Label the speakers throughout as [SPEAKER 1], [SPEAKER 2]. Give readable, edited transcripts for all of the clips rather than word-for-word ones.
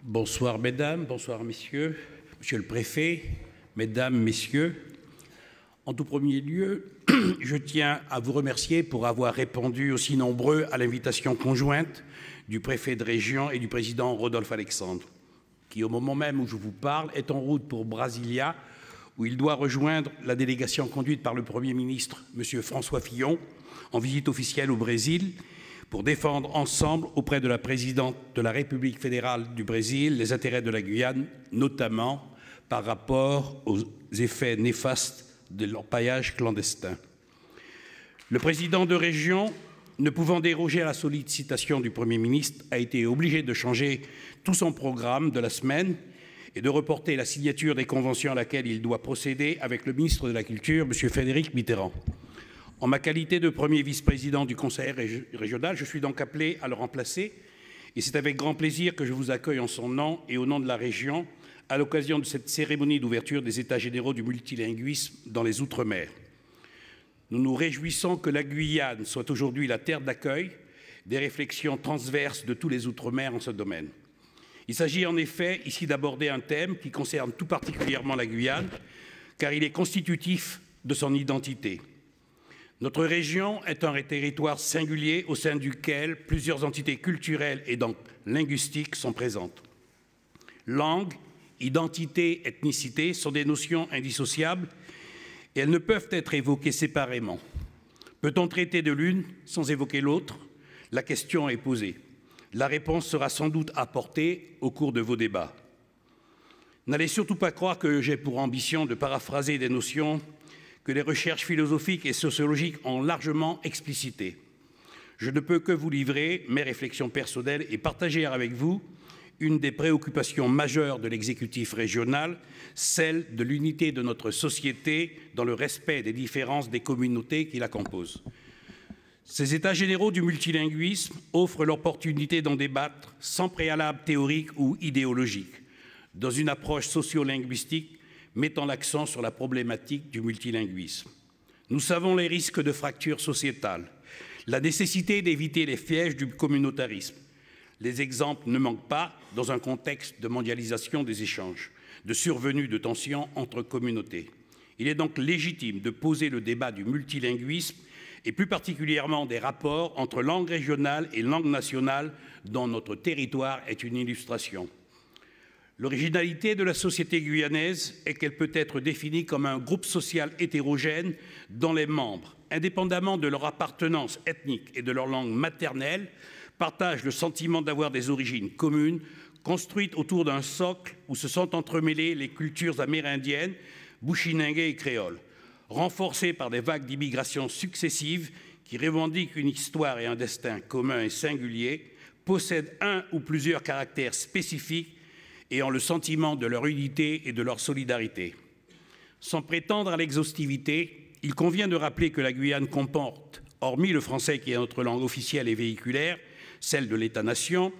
[SPEAKER 1] Bonsoir mesdames, bonsoir messieurs, monsieur le préfet, mesdames, messieurs. En tout premier lieu, je tiens à vous remercier pour avoir répondu aussi nombreux à l'invitation conjointe du préfet de région et du président Rodolphe Alexandre, qui au moment même où je vous parle est en route pour Brasilia, où il doit rejoindre la délégation conduite par le Premier ministre, M. François Fillon, en visite officielle au Brésil, pour défendre ensemble auprès de la présidente de la République fédérale du Brésil les intérêts de la Guyane, notamment par rapport aux effets néfastes de l'orpaillage clandestin. Le président de région, ne pouvant déroger à la sollicitation du Premier ministre, a été obligé de changer tout son programme de la semaine et de reporter la signature des conventions à laquelle il doit procéder avec le ministre de la Culture, M. Frédéric Mitterrand. En ma qualité de premier vice-président du Conseil régional, je suis donc appelé à le remplacer et c'est avec grand plaisir que je vous accueille en son nom et au nom de la région à l'occasion de cette cérémonie d'ouverture des États généraux du multilinguisme dans les Outre-mer. Nous nous réjouissons que la Guyane soit aujourd'hui la terre d'accueil des réflexions transverses de tous les Outre-mer en ce domaine. Il s'agit en effet ici d'aborder un thème qui concerne tout particulièrement la Guyane, car il est constitutif de son identité. Notre région est un territoire singulier au sein duquel plusieurs entités culturelles et donc linguistiques sont présentes. Langue, identité, ethnicité sont des notions indissociables et elles ne peuvent être évoquées séparément. Peut-on traiter de l'une sans évoquer l'autre? La question est posée. La réponse sera sans doute apportée au cours de vos débats. N'allez surtout pas croire que j'ai pour ambition de paraphraser des notions que les recherches philosophiques et sociologiques ont largement explicitées. Je ne peux que vous livrer mes réflexions personnelles et partager avec vous une des préoccupations majeures de l'exécutif régional, celle de l'unité de notre société dans le respect des différences des communautés qui la composent. Ces États généraux du multilinguisme offrent l'opportunité d'en débattre sans préalable théorique ou idéologique, dans une approche sociolinguistique mettant l'accent sur la problématique du multilinguisme. Nous savons les risques de fracture sociétale, la nécessité d'éviter les pièges du communautarisme. Les exemples ne manquent pas dans un contexte de mondialisation des échanges, de survenue de tensions entre communautés. Il est donc légitime de poser le débat du multilinguisme et plus particulièrement des rapports entre langue régionale et langue nationale dont notre territoire est une illustration. L'originalité de la société guyanaise est qu'elle peut être définie comme un groupe social hétérogène dont les membres, indépendamment de leur appartenance ethnique et de leur langue maternelle, partagent le sentiment d'avoir des origines communes, construites autour d'un socle où se sont entremêlées les cultures amérindiennes, bushinengue et créole, renforcées par des vagues d'immigration successives qui revendiquent une histoire et un destin communs et singuliers, possèdent un ou plusieurs caractères spécifiques et ont le sentiment de leur unité et de leur solidarité. Sans prétendre à l'exhaustivité, il convient de rappeler que la Guyane comporte, hormis le français qui est notre langue officielle et véhiculaire, celle de l'État-nation,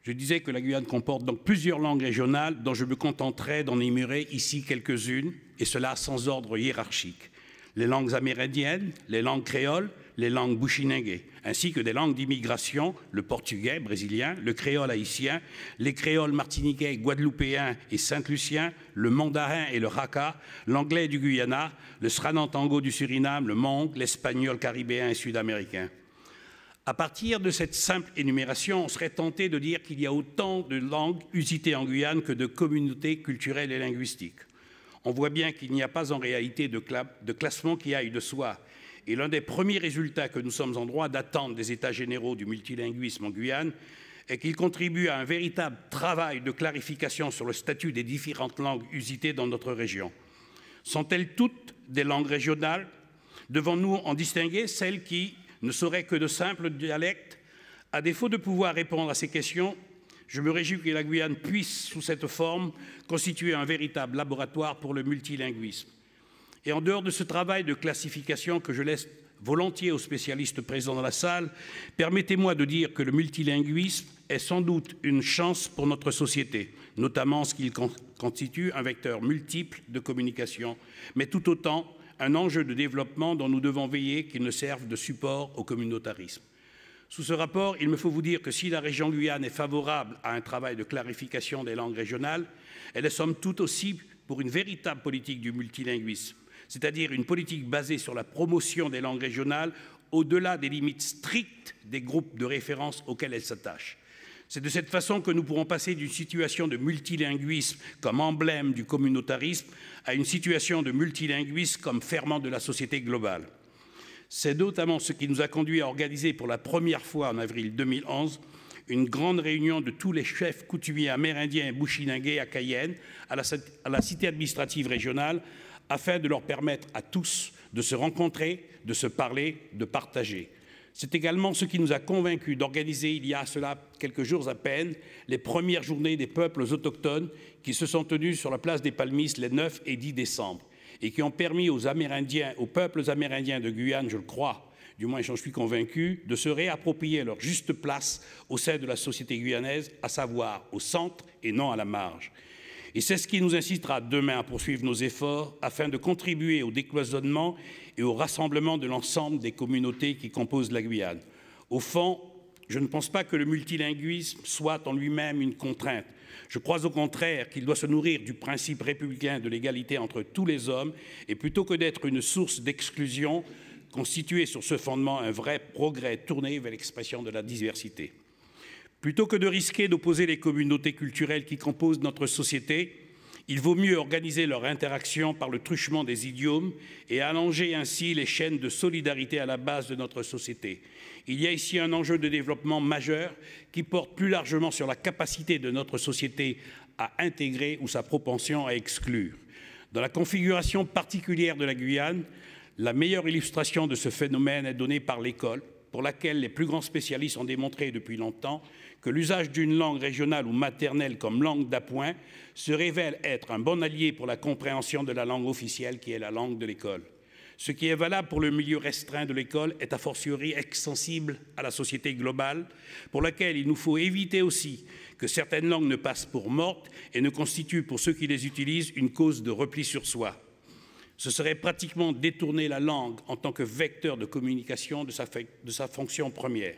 [SPEAKER 1] je disais que la Guyane comporte donc plusieurs langues régionales dont je me contenterai d'en énumérer ici quelques-unes, et cela sans ordre hiérarchique. Les langues amérindiennes, les langues créoles, les langues bushinengue, ainsi que des langues d'immigration, le portugais brésilien, le créole haïtien, les créoles martiniquais, guadeloupéens et saint-luciens, le mandarin et le haka, l'anglais du Guyana, le sranantango du Suriname, le mong, l'espagnol caribéen et sud-américain. À partir de cette simple énumération, on serait tenté de dire qu'il y a autant de langues usitées en Guyane que de communautés culturelles et linguistiques. On voit bien qu'il n'y a pas en réalité de classement qui aille de soi. Et l'un des premiers résultats que nous sommes en droit d'attendre des États généraux du multilinguisme en Guyane est qu'ils contribuent à un véritable travail de clarification sur le statut des différentes langues usitées dans notre région. Sont-elles toutes des langues régionales? Devons-nous en distinguer celles qui ne seraient que de simples dialectes? À défaut de pouvoir répondre à ces questions, je me réjouis que la Guyane puisse, sous cette forme, constituer un véritable laboratoire pour le multilinguisme. Et en dehors de ce travail de classification que je laisse volontiers aux spécialistes présents dans la salle, permettez-moi de dire que le multilinguisme est sans doute une chance pour notre société, notamment en ce qu'il constitue un vecteur multiple de communication, mais tout autant un enjeu de développement dont nous devons veiller qu'il ne serve de support au communautarisme. Sous ce rapport, il me faut vous dire que si la région Guyane est favorable à un travail de clarification des langues régionales, elle est somme toute aussi pour une véritable politique du multilinguisme, c'est-à-dire une politique basée sur la promotion des langues régionales au-delà des limites strictes des groupes de référence auxquels elles s'attachent. C'est de cette façon que nous pourrons passer d'une situation de multilinguisme comme emblème du communautarisme à une situation de multilinguisme comme ferment de la société globale. C'est notamment ce qui nous a conduit à organiser pour la première fois en avril 2011 une grande réunion de tous les chefs coutumiers amérindiens et bushinangais à Cayenne, à la cité administrative régionale, afin de leur permettre à tous de se rencontrer, de se parler, de partager. C'est également ce qui nous a convaincus d'organiser, il y a cela quelques jours à peine, les premières journées des peuples autochtones qui se sont tenues sur la place des Palmistes les 9 et 10 décembre et qui ont permis aux peuples amérindiens de Guyane, je le crois, du moins j'en suis convaincu, de se réapproprier leur juste place au sein de la société guyanaise, à savoir au centre et non à la marge. Et c'est ce qui nous incitera demain à poursuivre nos efforts afin de contribuer au décloisonnement et au rassemblement de l'ensemble des communautés qui composent la Guyane. Au fond, je ne pense pas que le multilinguisme soit en lui-même une contrainte. Je crois au contraire qu'il doit se nourrir du principe républicain de l'égalité entre tous les hommes et plutôt que d'être une source d'exclusion, constituer sur ce fondement un vrai progrès tourné vers l'expression de la diversité. Plutôt que de risquer d'opposer les communautés culturelles qui composent notre société, il vaut mieux organiser leur interaction par le truchement des idiomes et allonger ainsi les chaînes de solidarité à la base de notre société. Il y a ici un enjeu de développement majeur qui porte plus largement sur la capacité de notre société à intégrer ou sa propension à exclure. Dans la configuration particulière de la Guyane, la meilleure illustration de ce phénomène est donnée par l'école, pour laquelle les plus grands spécialistes ont démontré depuis longtemps que l'usage d'une langue régionale ou maternelle comme langue d'appoint se révèle être un bon allié pour la compréhension de la langue officielle qui est la langue de l'école. Ce qui est valable pour le milieu restreint de l'école est a fortiori extensible à la société globale, pour laquelle il nous faut éviter aussi que certaines langues ne passent pour mortes et ne constituent pour ceux qui les utilisent une cause de repli sur soi. Ce serait pratiquement détourner la langue en tant que vecteur de communication de sa fonction première.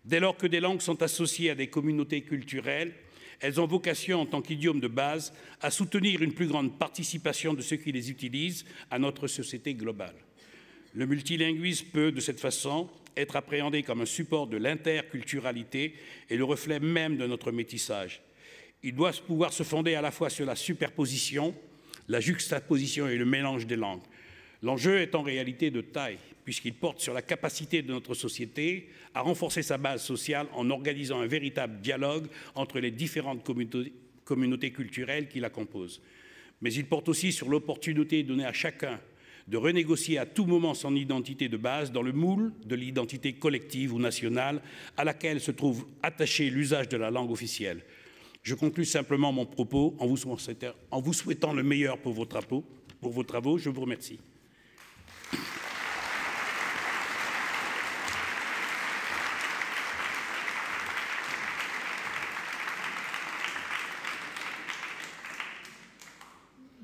[SPEAKER 1] Dès lors que des langues sont associées à des communautés culturelles, elles ont vocation en tant qu'idiome de base à soutenir une plus grande participation de ceux qui les utilisent à notre société globale. Le multilinguisme peut, de cette façon, être appréhendé comme un support de l'interculturalité et le reflet même de notre métissage. Il doit pouvoir se fonder à la fois sur la superposition, la juxtaposition et le mélange des langues. L'enjeu est en réalité de taille, puisqu'il porte sur la capacité de notre société à renforcer sa base sociale en organisant un véritable dialogue entre les différentes communautés culturelles qui la composent. Mais il porte aussi sur l'opportunité donnée à chacun de renégocier à tout moment son identité de base dans le moule de l'identité collective ou nationale à laquelle se trouve attaché l'usage de la langue officielle. Je conclus simplement mon propos en vous souhaitant le meilleur pour vos travaux. Je vous remercie.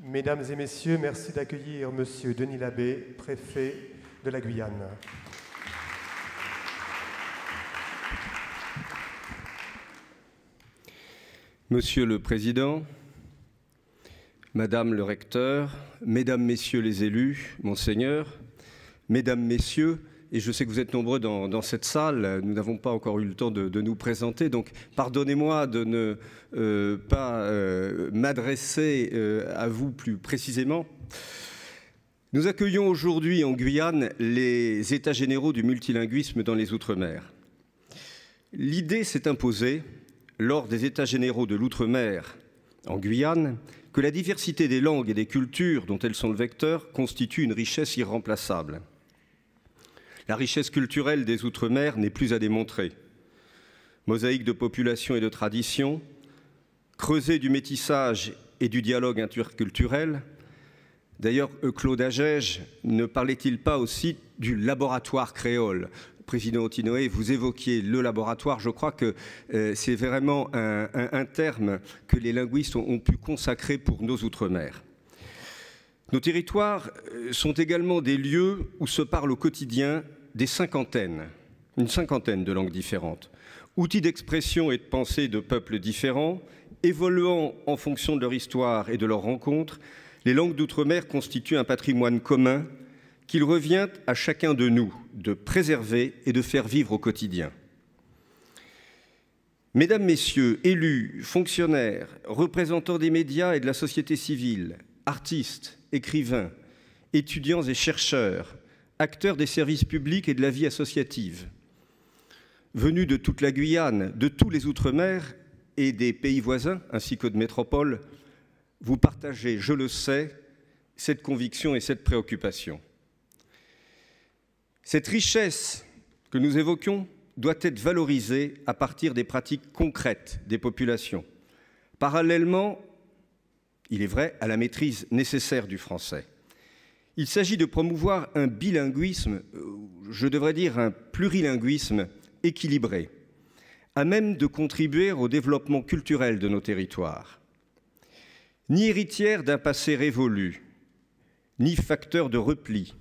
[SPEAKER 2] Mesdames et messieurs, merci d'accueillir Monsieur Denis Labbé, préfet de la Guyane.
[SPEAKER 3] Monsieur le Président, Madame le Recteur, Mesdames, Messieurs les élus, Monseigneur, Mesdames, Messieurs, et je sais que vous êtes nombreux dans cette salle, nous n'avons pas encore eu le temps de nous présenter, donc pardonnez-moi de ne pas m'adresser à vous plus précisément. Nous accueillons aujourd'hui en Guyane les États généraux du multilinguisme dans les Outre-mer. L'idée s'est imposée lors des États généraux de l'Outre-mer en Guyane que la diversité des langues et des cultures dont elles sont le vecteur constitue une richesse irremplaçable. La richesse culturelle des Outre-mer n'est plus à démontrer. Mosaïque de population et de tradition, creuset du métissage et du dialogue interculturel. D'ailleurs, Claude Agege ne parlait-il pas aussi du laboratoire créole ? Président Otinoé, vous évoquiez le laboratoire. Je crois que c'est vraiment un terme que les linguistes ont pu consacrer pour nos Outre-mer. Nos territoires sont également des lieux où se parlent au quotidien une cinquantaine de langues différentes, outils d'expression et de pensée de peuples différents, évoluant en fonction de leur histoire et de leurs rencontres. Les langues d'outre-mer constituent un patrimoine commun qu'il revient à chacun de nous de préserver et de faire vivre au quotidien. Mesdames, Messieurs, élus, fonctionnaires, représentants des médias et de la société civile, artistes, écrivains, étudiants et chercheurs, acteurs des services publics et de la vie associative, venus de toute la Guyane, de tous les Outre-mer et des pays voisins, ainsi que de métropoles, vous partagez, je le sais, cette conviction et cette préoccupation. Cette richesse que nous évoquions doit être valorisée à partir des pratiques concrètes des populations, parallèlement, il est vrai, à la maîtrise nécessaire du français. Il s'agit de promouvoir un bilinguisme, je devrais dire un plurilinguisme équilibré, à même de contribuer au développement culturel de nos territoires. Ni héritière d'un passé révolu, ni facteur de repli,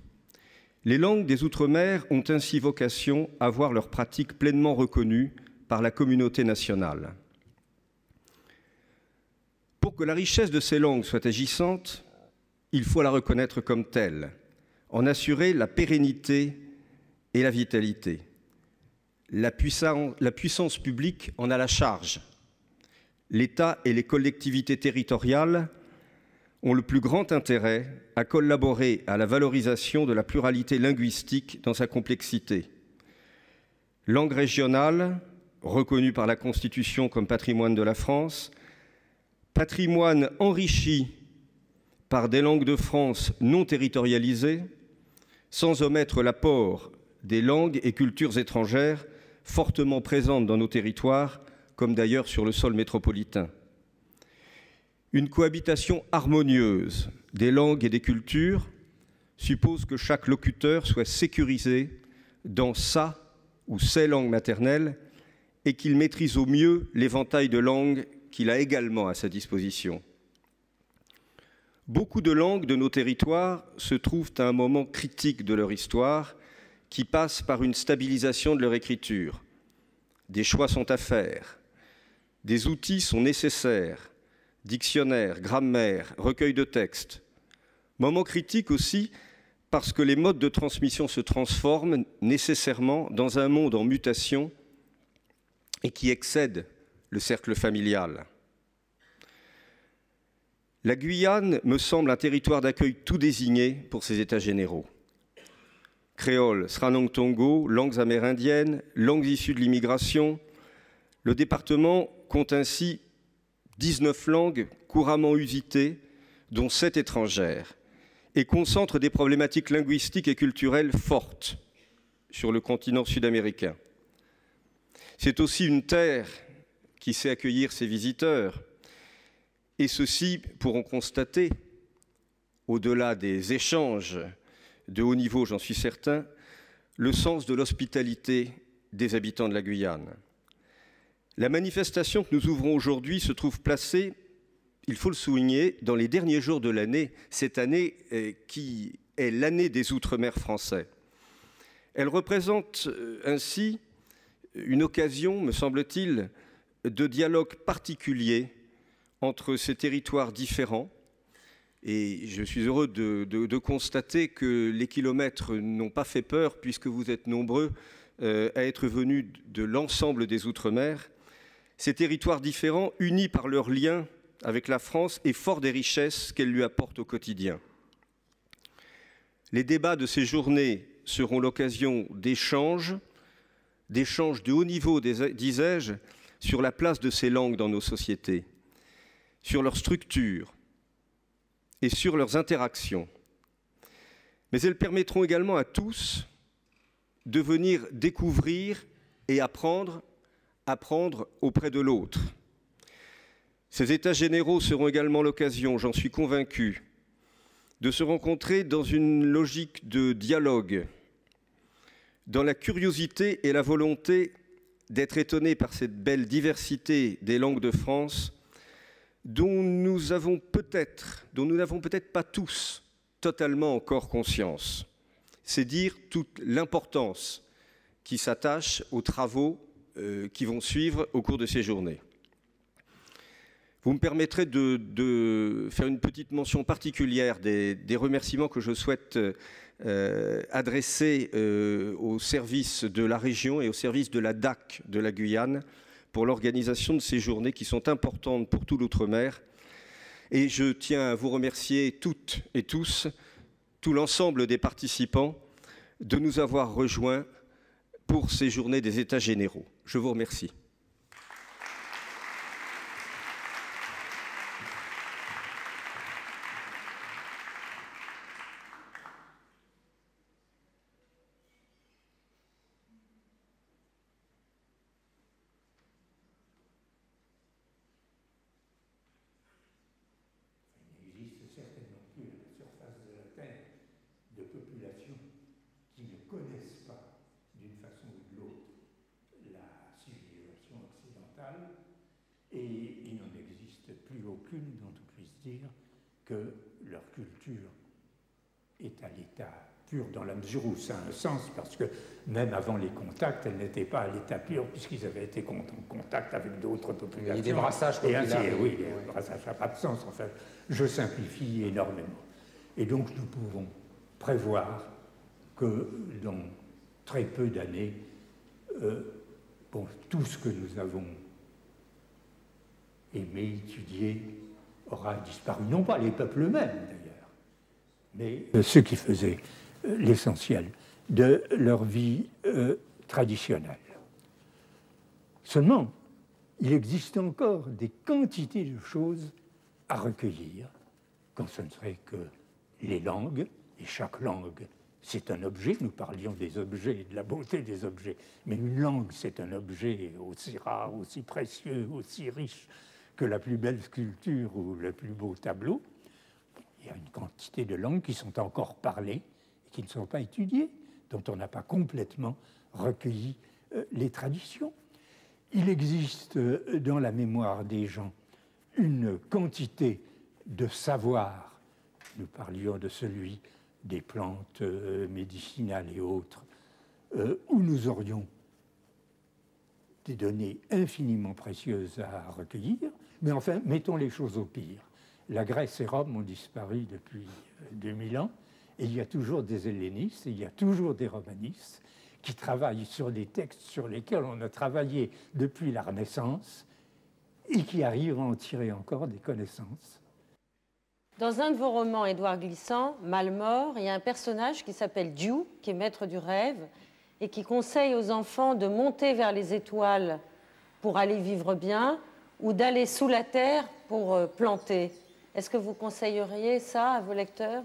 [SPEAKER 3] les langues des Outre-mer ont ainsi vocation à voir leurs pratiques pleinement reconnues par la communauté nationale. Pour que la richesse de ces langues soit agissante, il faut la reconnaître comme telle, en assurer la pérennité et la vitalité. La puissance publique en a la charge. L'État et les collectivités territoriales ont le plus grand intérêt à collaborer à la valorisation de la pluralité linguistique dans sa complexité. Langue régionale, reconnue par la Constitution comme patrimoine de la France, patrimoine enrichi par des langues de France non territorialisées, sans omettre l'apport des langues et cultures étrangères fortement présentes dans nos territoires, comme d'ailleurs sur le sol métropolitain. Une cohabitation harmonieuse des langues et des cultures suppose que chaque locuteur soit sécurisé dans sa ou ses langues maternelles et qu'il maîtrise au mieux l'éventail de langues qu'il a également à sa disposition. Beaucoup de langues de nos territoires se trouvent à un moment critique de leur histoire qui passe par une stabilisation de leur écriture. Des choix sont à faire, des outils sont nécessaires, dictionnaire, grammaire, recueil de textes. Moment critique aussi parce que les modes de transmission se transforment nécessairement dans un monde en mutation et qui excède le cercle familial. La Guyane me semble un territoire d'accueil tout désigné pour ces états généraux. Créole, Sranong Tongo, langues amérindiennes, langues issues de l'immigration. Le département compte ainsi 19 langues couramment usitées, dont 7 étrangères, et concentre des problématiques linguistiques et culturelles fortes sur le continent sud-américain. C'est aussi une terre qui sait accueillir ses visiteurs, et ceux-ci pourront constater, au-delà des échanges de haut niveau, j'en suis certain, le sens de l'hospitalité des habitants de la Guyane. La manifestation que nous ouvrons aujourd'hui se trouve placée, il faut le souligner, dans les derniers jours de l'année, cette année qui est l'année des Outre-mer français. Elle représente ainsi une occasion, me semble-t-il, de dialogue particulier entre ces territoires différents. Et je suis heureux de constater que les kilomètres n'ont pas fait peur puisque vous êtes nombreux à être venus de l'ensemble des Outre-mer. Ces territoires différents, unis par leurs liens avec la France et forts des richesses qu'elle lui apporte au quotidien. Les débats de ces journées seront l'occasion d'échanges de haut niveau, disais-je, sur la place de ces langues dans nos sociétés, sur leur structure et sur leurs interactions. Mais elles permettront également à tous de venir découvrir et apprendre auprès de l'autre. Ces états généraux seront également l'occasion, j'en suis convaincu, de se rencontrer dans une logique de dialogue, dans la curiosité et la volonté d'être étonnés par cette belle diversité des langues de France dont nous n'avons peut-être pas tous totalement encore conscience. C'est dire toute l'importance qui s'attache aux travaux qui vont suivre au cours de ces journées. Vous me permettrez de faire une petite mention particulière des remerciements que je souhaite adresser au service de la région et au service de la DAC de la Guyane pour l'organisation de ces journées qui sont importantes pour tout l'outre-mer. Et je tiens à vous remercier toutes et tous, tout l'ensemble des participants, de nous avoir rejoints pour ces journées des États généraux. Je vous remercie.
[SPEAKER 1] Et il n'en existe plus aucune dont on puisse dire que leur culture est à l'état pur, dans la mesure où ça a un sens, parce que même avant les contacts, elle n'était pas à l'état pur, puisqu'ils avaient été en contact avec d'autres populations.
[SPEAKER 4] Il y a des brassages populaires.
[SPEAKER 1] Oui, les brassages n'a pas de sens, en fait. Je simplifie énormément. Et donc, nous pouvons prévoir que dans très peu d'années, tout ce que nous avons aimé, étudié, aura disparu. Non pas les peuples eux-mêmes, d'ailleurs, mais ceux qui faisaient l'essentiel de leur vie traditionnelle. Seulement, il existe encore des quantités de choses à recueillir, quand ce ne serait que les langues, et chaque langue, c'est un objet. Nous parlions des objets, de la beauté des objets, mais une langue, c'est un objet aussi rare, aussi précieux, aussi riche que la plus belle sculpture ou le plus beau tableau. Il y a une quantité de langues qui sont encore parlées et qui ne sont pas étudiées, dont on n'a pas complètement recueilli les traditions. Il existe dans la mémoire des gens une quantité de savoir. Nous parlions de celui des plantes médicinales et autres, où nous aurions des données infiniment précieuses à recueillir, mais enfin, mettons les choses au pire. La Grèce et Rome ont disparu depuis 2000 ans, et il y a toujours des hellénistes, et il y a toujours des romanistes qui travaillent sur des textes sur lesquels on a travaillé depuis la Renaissance, et qui arrivent à en tirer encore des connaissances.
[SPEAKER 5] Dans un de vos romans, Édouard Glissant, Malmort, il y a un personnage qui s'appelle Diou, qui est maître du rêve, et qui conseille aux enfants de monter vers les étoiles pour aller vivre bien, ou d'aller sous la terre pour planter. Est-ce que vous conseilleriez ça à vos lecteurs?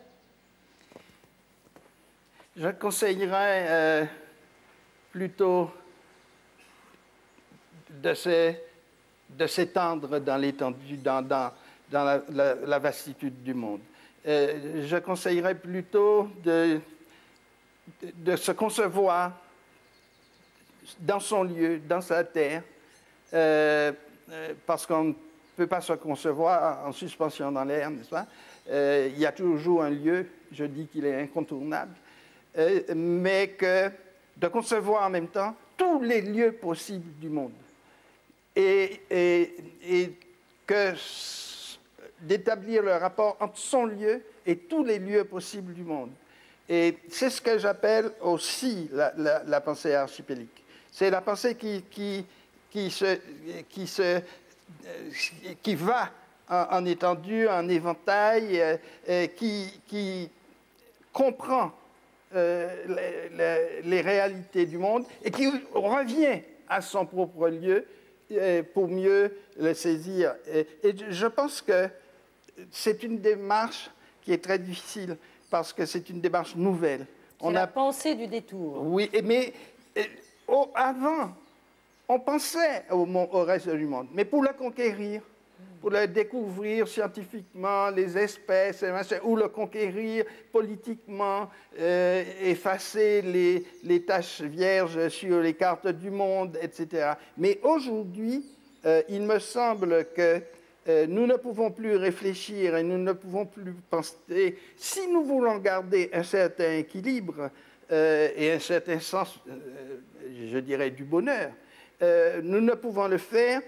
[SPEAKER 6] Je conseillerais plutôt de s'étendre dans l'étendue, dans la vastitude du monde. Je conseillerais plutôt de se concevoir dans son lieu, dans sa terre, parce qu'on ne peut pas se concevoir en suspension dans l'air, n'est-ce pas? Il y a toujours un lieu, je dis qu'il est incontournable, mais de concevoir en même temps tous les lieux possibles du monde. Et d'établir le rapport entre son lieu et tous les lieux possibles du monde. Et c'est ce que j'appelle aussi la pensée archipélique. C'est la pensée qui va en étendue, en éventail, qui comprend les réalités du monde et qui revient à son propre lieu pour mieux le saisir. Et je pense que c'est une démarche qui est très difficile parce que c'est une démarche nouvelle.
[SPEAKER 5] C'est la pensée du détour.
[SPEAKER 6] Oui, mais avant, on pensait au reste du monde, mais pour le conquérir, pour le découvrir scientifiquement, les espèces, ou le conquérir politiquement, effacer les taches vierges sur les cartes du monde, etc. Mais aujourd'hui, il me semble que nous ne pouvons plus réfléchir et nous ne pouvons plus penser. Si nous voulons garder un certain équilibre et un certain sens, je dirais, du bonheur, nous ne pouvons le faire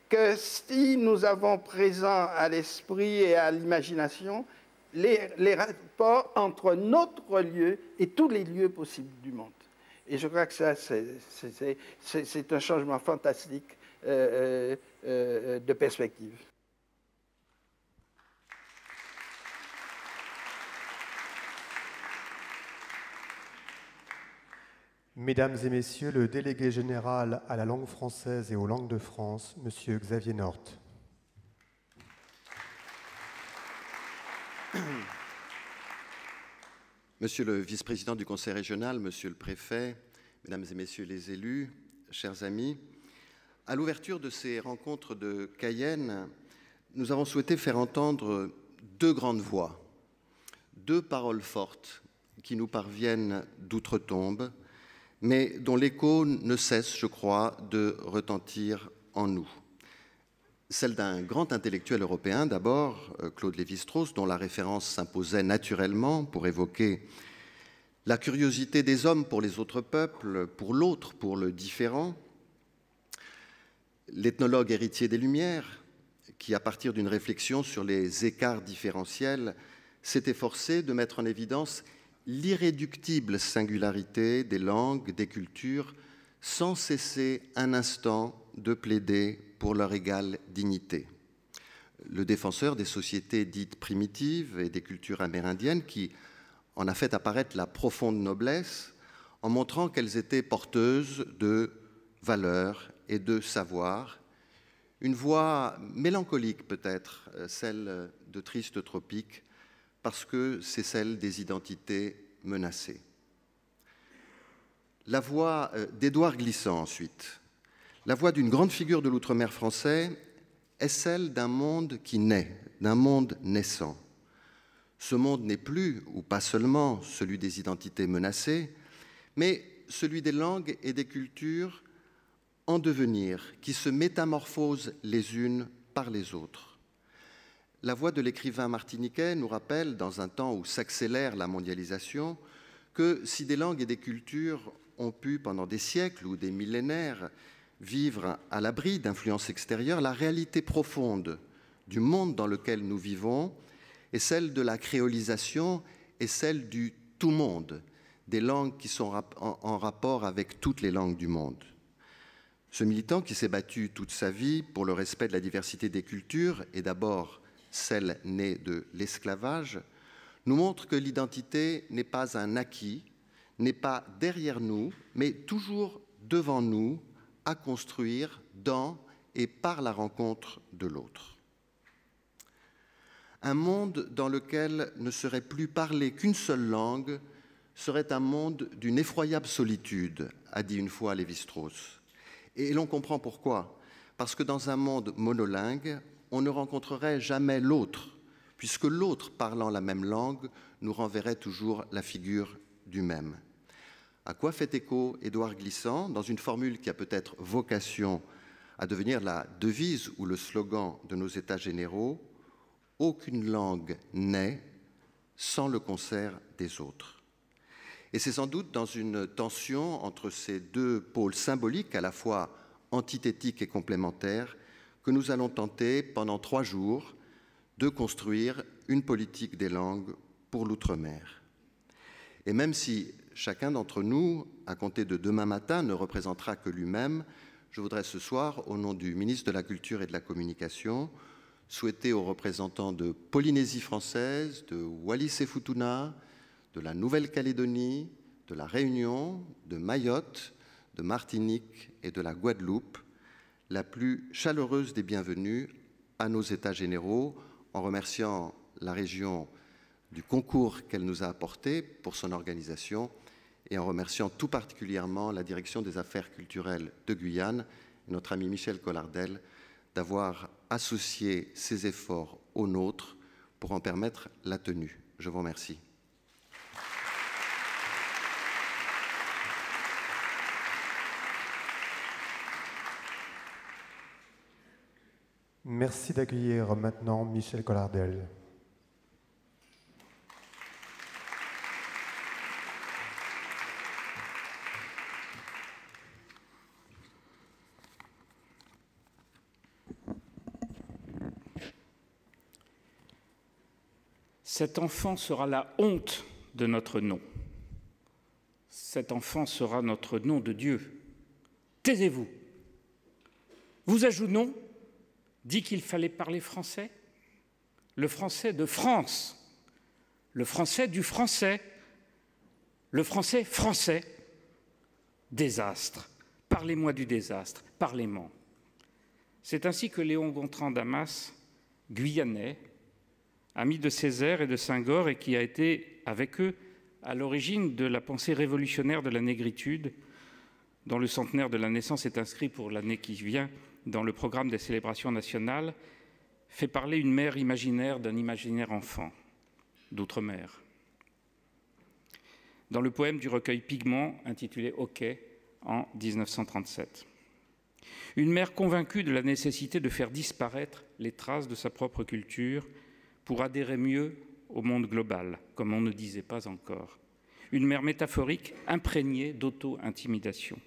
[SPEAKER 6] que si nous avons présent à l'esprit et à l'imagination les rapports entre notre lieu et tous les lieux possibles du monde. Et je crois que ça, c'est un changement fantastique de perspective.
[SPEAKER 2] Mesdames et messieurs, le délégué général à la langue française et aux langues de France, Monsieur Xavier Nort.
[SPEAKER 4] Monsieur le vice-président du Conseil régional, monsieur le préfet, mesdames et messieurs les élus, chers amis, à l'ouverture de ces rencontres de Cayenne, nous avons souhaité faire entendre deux grandes voix, deux paroles fortes qui nous parviennent d'outre-tombe, mais dont l'écho ne cesse, je crois, de retentir en nous. Celle d'un grand intellectuel européen, d'abord, Claude Lévi-Strauss, dont la référence s'imposait naturellement pour évoquer la curiosité des hommes pour les autres peuples, pour l'autre, pour le différent. L'ethnologue héritier des Lumières, qui, à partir d'une réflexion sur les écarts différentiels, s'est efforcé de mettre en évidence l'irréductible singularité des langues, des cultures, sans cesser un instant de plaider pour leur égale dignité. Le défenseur des sociétés dites primitives et des cultures amérindiennes qui en a fait apparaître la profonde noblesse en montrant qu'elles étaient porteuses de valeurs et de savoir. Une voix mélancolique peut-être, celle de Triste Tropique, parce que c'est celle des identités menacées. La voix d'Édouard Glissant, ensuite. La voix d'une grande figure de l'outre-mer français est celle d'un monde qui naît, d'un monde naissant. Ce monde n'est plus, ou pas seulement, celui des identités menacées, mais celui des langues et des cultures en devenir, qui se métamorphosent les unes par les autres. La voix de l'écrivain martiniquais nous rappelle, dans un temps où s'accélère la mondialisation, que si des langues et des cultures ont pu, pendant des siècles ou des millénaires, vivre à l'abri d'influences extérieures, la réalité profonde du monde dans lequel nous vivons est celle de la créolisation et celle du tout-monde, des langues qui sont en rapport avec toutes les langues du monde. Ce militant qui s'est battu toute sa vie pour le respect de la diversité des cultures, et d'abord celle née de l'esclavage, nous montre que l'identité n'est pas un acquis, n'est pas derrière nous, mais toujours devant nous, à construire dans et par la rencontre de l'autre. Un monde dans lequel ne serait plus parlé qu'une seule langue serait un monde d'une effroyable solitude, a dit une fois Lévi-Strauss. Et l'on comprend pourquoi. Parce que dans un monde monolingue, on ne rencontrerait jamais l'autre, puisque l'autre parlant la même langue nous renverrait toujours la figure du même. À quoi fait écho Édouard Glissant dans une formule qui a peut-être vocation à devenir la devise ou le slogan de nos États généraux: aucune langue naît sans le concert des autres. Et c'est sans doute dans une tension entre ces deux pôles symboliques, à la fois antithétiques et complémentaires, que nous allons tenter pendant 3 jours de construire une politique des langues pour l'outre-mer. Et même si chacun d'entre nous, à compter de demain matin, ne représentera que lui-même, je voudrais ce soir, au nom du ministre de la Culture et de la Communication, souhaiter aux représentants de Polynésie française, de Wallis et Futuna, de la Nouvelle-Calédonie, de la Réunion, de Mayotte, de Martinique et de la Guadeloupe, la plus chaleureuse des bienvenues à nos États généraux, en remerciant la région du concours qu'elle nous a apporté pour son organisation et en remerciant tout particulièrement la Direction des Affaires culturelles de Guyane, notre ami Michel Collardel, d'avoir associé ses efforts aux nôtres pour en permettre la tenue. Je vous remercie.
[SPEAKER 2] Merci d'accueillir maintenant Michel Collardel.
[SPEAKER 7] Cet enfant sera la honte de notre nom. Cet enfant sera notre nom de Dieu. Taisez-vous. Vous ajoutons dit qu'il fallait parler français. Le français de France. Le français du français. Le français français. Désastre. Parlez-moi du désastre. Parlez-moi. C'est ainsi que Léon Gontran Damas, guyanais, ami de Césaire et de Senghor, et qui a été, avec eux, à l'origine de la pensée révolutionnaire de la négritude, dont le centenaire de la naissance est inscrit pour l'année qui vient dans le programme des célébrations nationales, fait parler une mère imaginaire d'un imaginaire enfant, d'outre-mer. Dans le poème du recueil Pigments, intitulé « Hoquet » en 1937. Une mère convaincue de la nécessité de faire disparaître les traces de sa propre culture pour adhérer mieux au monde global, comme on ne disait pas encore. Une mère métaphorique imprégnée d'auto-intimidation.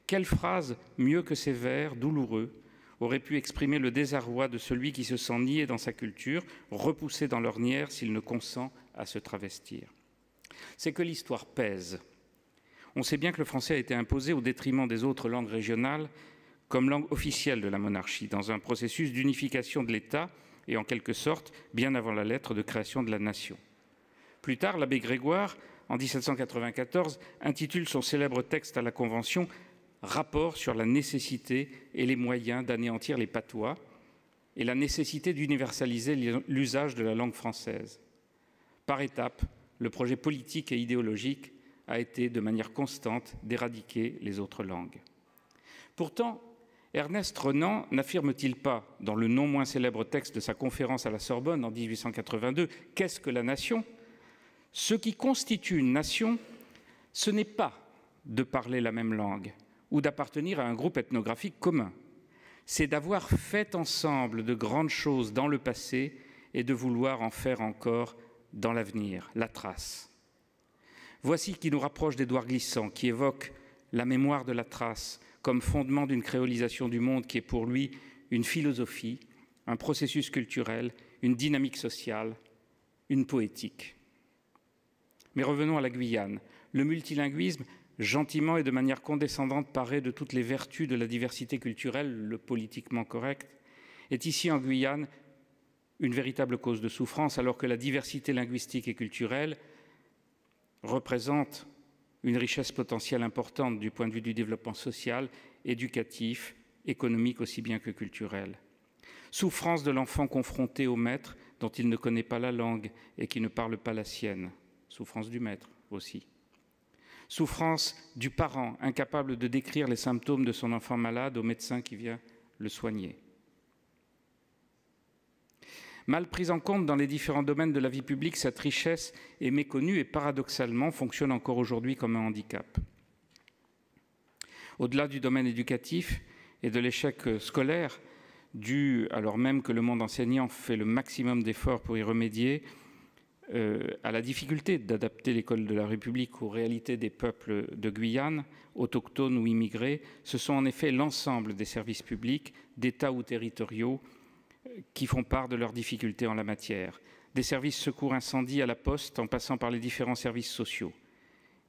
[SPEAKER 7] Quelle phrase, mieux que ces vers douloureux, aurait pu exprimer le désarroi de celui qui se sent nié dans sa culture, repoussé dans l'ornière s'il ne consent à se travestir? C'est que l'histoire pèse. On sait bien que le français a été imposé au détriment des autres langues régionales comme langue officielle de la monarchie, dans un processus d'unification de l'État et en quelque sorte, bien avant la lettre de création de la nation. Plus tard, l'abbé Grégoire, en 1794, intitule son célèbre texte à la Convention « Rapport sur la nécessité et les moyens d'anéantir les patois et la nécessité d'universaliser l'usage de la langue française ». Par étapes, le projet politique et idéologique a été, de manière constante, d'éradiquer les autres langues. Pourtant, Ernest Renan n'affirme-t-il pas, dans le non moins célèbre texte de sa conférence à la Sorbonne en 1882, « Qu'est-ce que la nation ?» Ce qui constitue une nation, ce n'est pas de parler la même langue ou d'appartenir à un groupe ethnographique commun. C'est d'avoir fait ensemble de grandes choses dans le passé et de vouloir en faire encore dans l'avenir, la trace. Voici qui nous rapproche d'Édouard Glissant, qui évoque la mémoire de la trace comme fondement d'une créolisation du monde qui est pour lui une philosophie, un processus culturel, une dynamique sociale, une poétique. Mais revenons à la Guyane. Le multilinguisme, gentiment et de manière condescendante, paré de toutes les vertus de la diversité culturelle, le politiquement correct, est ici en Guyane une véritable cause de souffrance, alors que la diversité linguistique et culturelle représente une richesse potentielle importante du point de vue du développement social, éducatif, économique aussi bien que culturel. Souffrance de l'enfant confronté au maître dont il ne connaît pas la langue et qui ne parle pas la sienne. Souffrance du maître aussi. Souffrance du parent incapable de décrire les symptômes de son enfant malade au médecin qui vient le soigner. Mal prise en compte dans les différents domaines de la vie publique, cette richesse est méconnue et paradoxalement fonctionne encore aujourd'hui comme un handicap. Au-delà du domaine éducatif et de l'échec scolaire, dû, alors même que le monde enseignant fait le maximum d'efforts pour y remédier, à la difficulté d'adapter l'école de la République aux réalités des peuples de Guyane, autochtones ou immigrés, ce sont en effet l'ensemble des services publics, d'État ou territoriaux, qui font part de leurs difficultés en la matière. Des services secours incendie à la poste en passant par les différents services sociaux.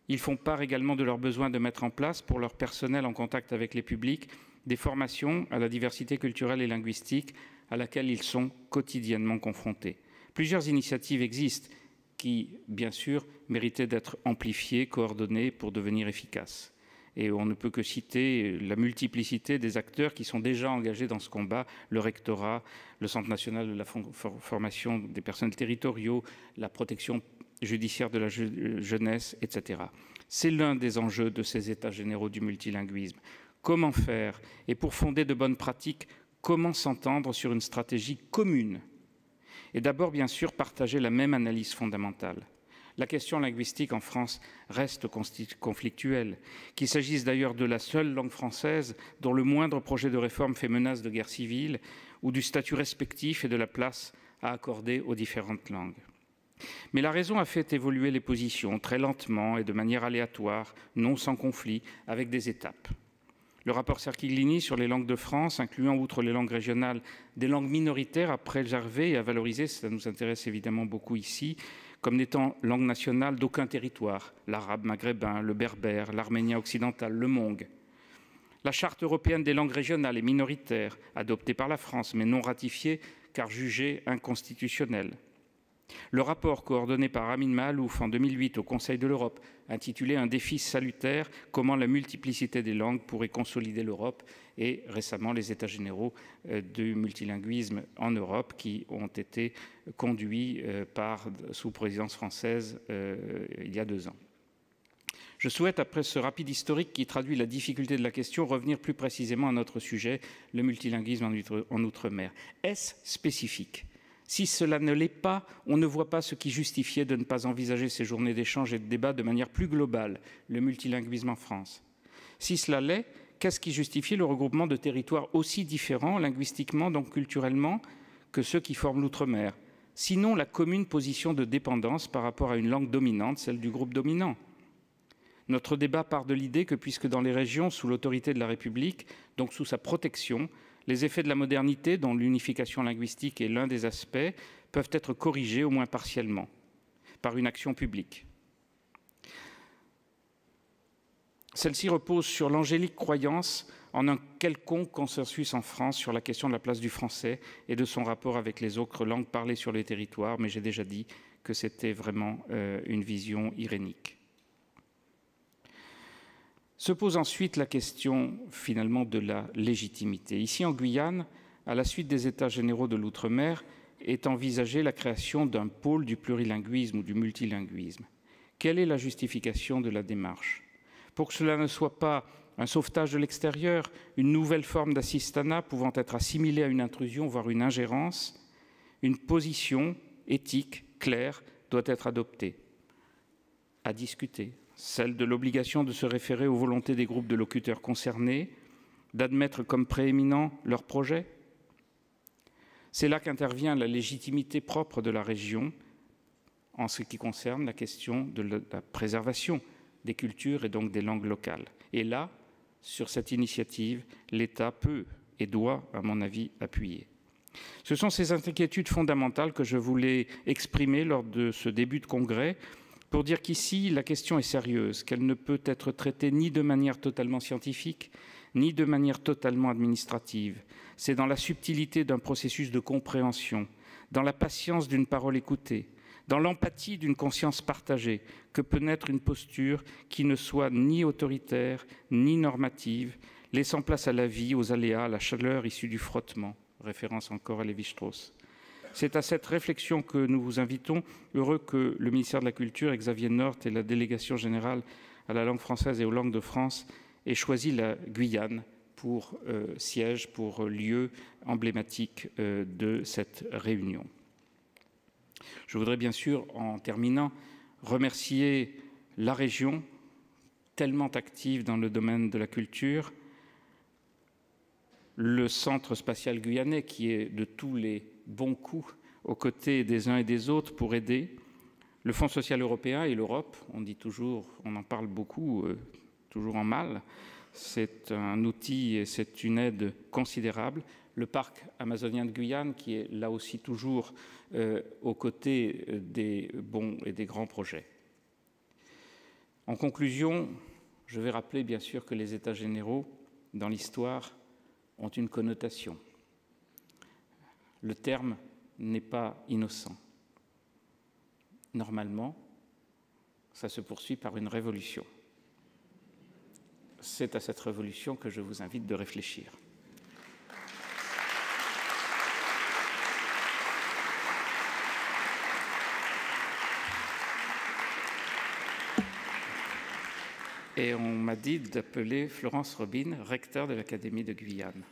[SPEAKER 7] Ils font part également de leur besoin de mettre en place pour leur personnel en contact avec les publics des formations à la diversité culturelle et linguistique à laquelle ils sont quotidiennement confrontés. Plusieurs initiatives existent qui, bien sûr, méritaient d'être amplifiées, coordonnées pour devenir efficaces. Et on ne peut que citer la multiplicité des acteurs qui sont déjà engagés dans ce combat, le rectorat, le Centre national de la formation des personnels territoriaux, la protection judiciaire de la jeunesse, etc. C'est l'un des enjeux de ces états généraux du multilinguisme. Comment faire? Et pour fonder de bonnes pratiques, comment s'entendre sur une stratégie commune? Et d'abord, bien sûr, partager la même analyse fondamentale. La question linguistique en France reste conflictuelle, qu'il s'agisse d'ailleurs de la seule langue française dont le moindre projet de réforme fait menace de guerre civile, ou du statut respectif et de la place à accorder aux différentes langues. Mais la raison a fait évoluer les positions très lentement et de manière aléatoire, non sans conflit, avec des étapes. Le rapport Cerchiglini sur les langues de France, incluant outre les langues régionales des langues minoritaires à préserver et à valoriser, ça nous intéresse évidemment beaucoup ici, comme n'étant langue nationale d'aucun territoire, l'arabe maghrébin, le berbère, l'arménien occidental, le mong. La Charte européenne des langues régionales et minoritaires, adoptée par la France mais non ratifiée car jugée inconstitutionnelle. Le rapport coordonné par Amin Mahalouf en 2008 au Conseil de l'Europe, intitulé « Un défi salutaire, comment la multiplicité des langues pourrait consolider l'Europe » et récemment les États généraux du multilinguisme en Europe qui ont été conduits sous présidence française il y a 2 ans. Je souhaite, après ce rapide historique qui traduit la difficulté de la question, revenir plus précisément à notre sujet, le multilinguisme en Outre-mer. Est-ce spécifique ? Si cela ne l'est pas, on ne voit pas ce qui justifiait de ne pas envisager ces journées d'échange et de débat de manière plus globale, le multilinguisme en France. Si cela l'est, qu'est-ce qui justifiait le regroupement de territoires aussi différents, linguistiquement, donc culturellement, que ceux qui forment l'outre-mer? Sinon la commune position de dépendance par rapport à une langue dominante, celle du groupe dominant. Notre débat part de l'idée que puisque dans les régions sous l'autorité de la République, donc sous sa protection, les effets de la modernité, dont l'unification linguistique est l'un des aspects, peuvent être corrigés, au moins partiellement, par une action publique. Celle-ci repose sur l'angélique croyance en un quelconque consensus en France sur la question de la place du français et de son rapport avec les autres langues parlées sur les territoires, mais j'ai déjà dit que c'était vraiment une vision irénique. Se pose ensuite la question, finalement, de la légitimité. Ici, en Guyane, à la suite des États généraux de l'outre-mer, est envisagée la création d'un pôle du plurilinguisme ou du multilinguisme. Quelle est la justification de la démarche? Pour que cela ne soit pas un sauvetage de l'extérieur, une nouvelle forme d'assistanat pouvant être assimilée à une intrusion, voire une ingérence, une position éthique claire doit être adoptée, à discuter. Celle de l'obligation de se référer aux volontés des groupes de locuteurs concernés, d'admettre comme prééminent leurs projets. C'est là qu'intervient la légitimité propre de la région en ce qui concerne la question de la préservation des cultures et donc des langues locales. Et là, sur cette initiative, l'État peut et doit, à mon avis, appuyer. Ce sont ces inquiétudes fondamentales que je voulais exprimer lors de ce début de congrès, pour dire qu'ici, la question est sérieuse, qu'elle ne peut être traitée ni de manière totalement scientifique, ni de manière totalement administrative. C'est dans la subtilité d'un processus de compréhension, dans la patience d'une parole écoutée, dans l'empathie d'une conscience partagée, que peut naître une posture qui ne soit ni autoritaire, ni normative, laissant place à la vie, aux aléas, à la chaleur issue du frottement. Référence encore à Lévi-Strauss. C'est à cette réflexion que nous vous invitons, heureux que le ministère de la Culture, Xavier Nort et la délégation générale à la langue française et aux langues de France aient choisi la Guyane pour siège, pour lieu emblématique de cette réunion. Je voudrais bien sûr, en terminant, remercier la région, tellement active dans le domaine de la culture, le Centre spatial guyanais, qui est de tous les bons coups aux côtés des uns et des autres pour aider, le Fonds social européen et l'Europe, on dit toujours, on en parle beaucoup, toujours en mal, c'est un outil et c'est une aide considérable. Le parc amazonien de Guyane, qui est là aussi toujours aux côtés des bons et des grands projets. En conclusion, je vais rappeler bien sûr que les États généraux, dans l'histoire, ont une connotation. Le terme n'est pas innocent. Normalement, ça se poursuit par une révolution. C'est à cette révolution que je vous invite de réfléchir. Et on m'a dit d'appeler Florence Robine, recteur de l'Académie de Guyane.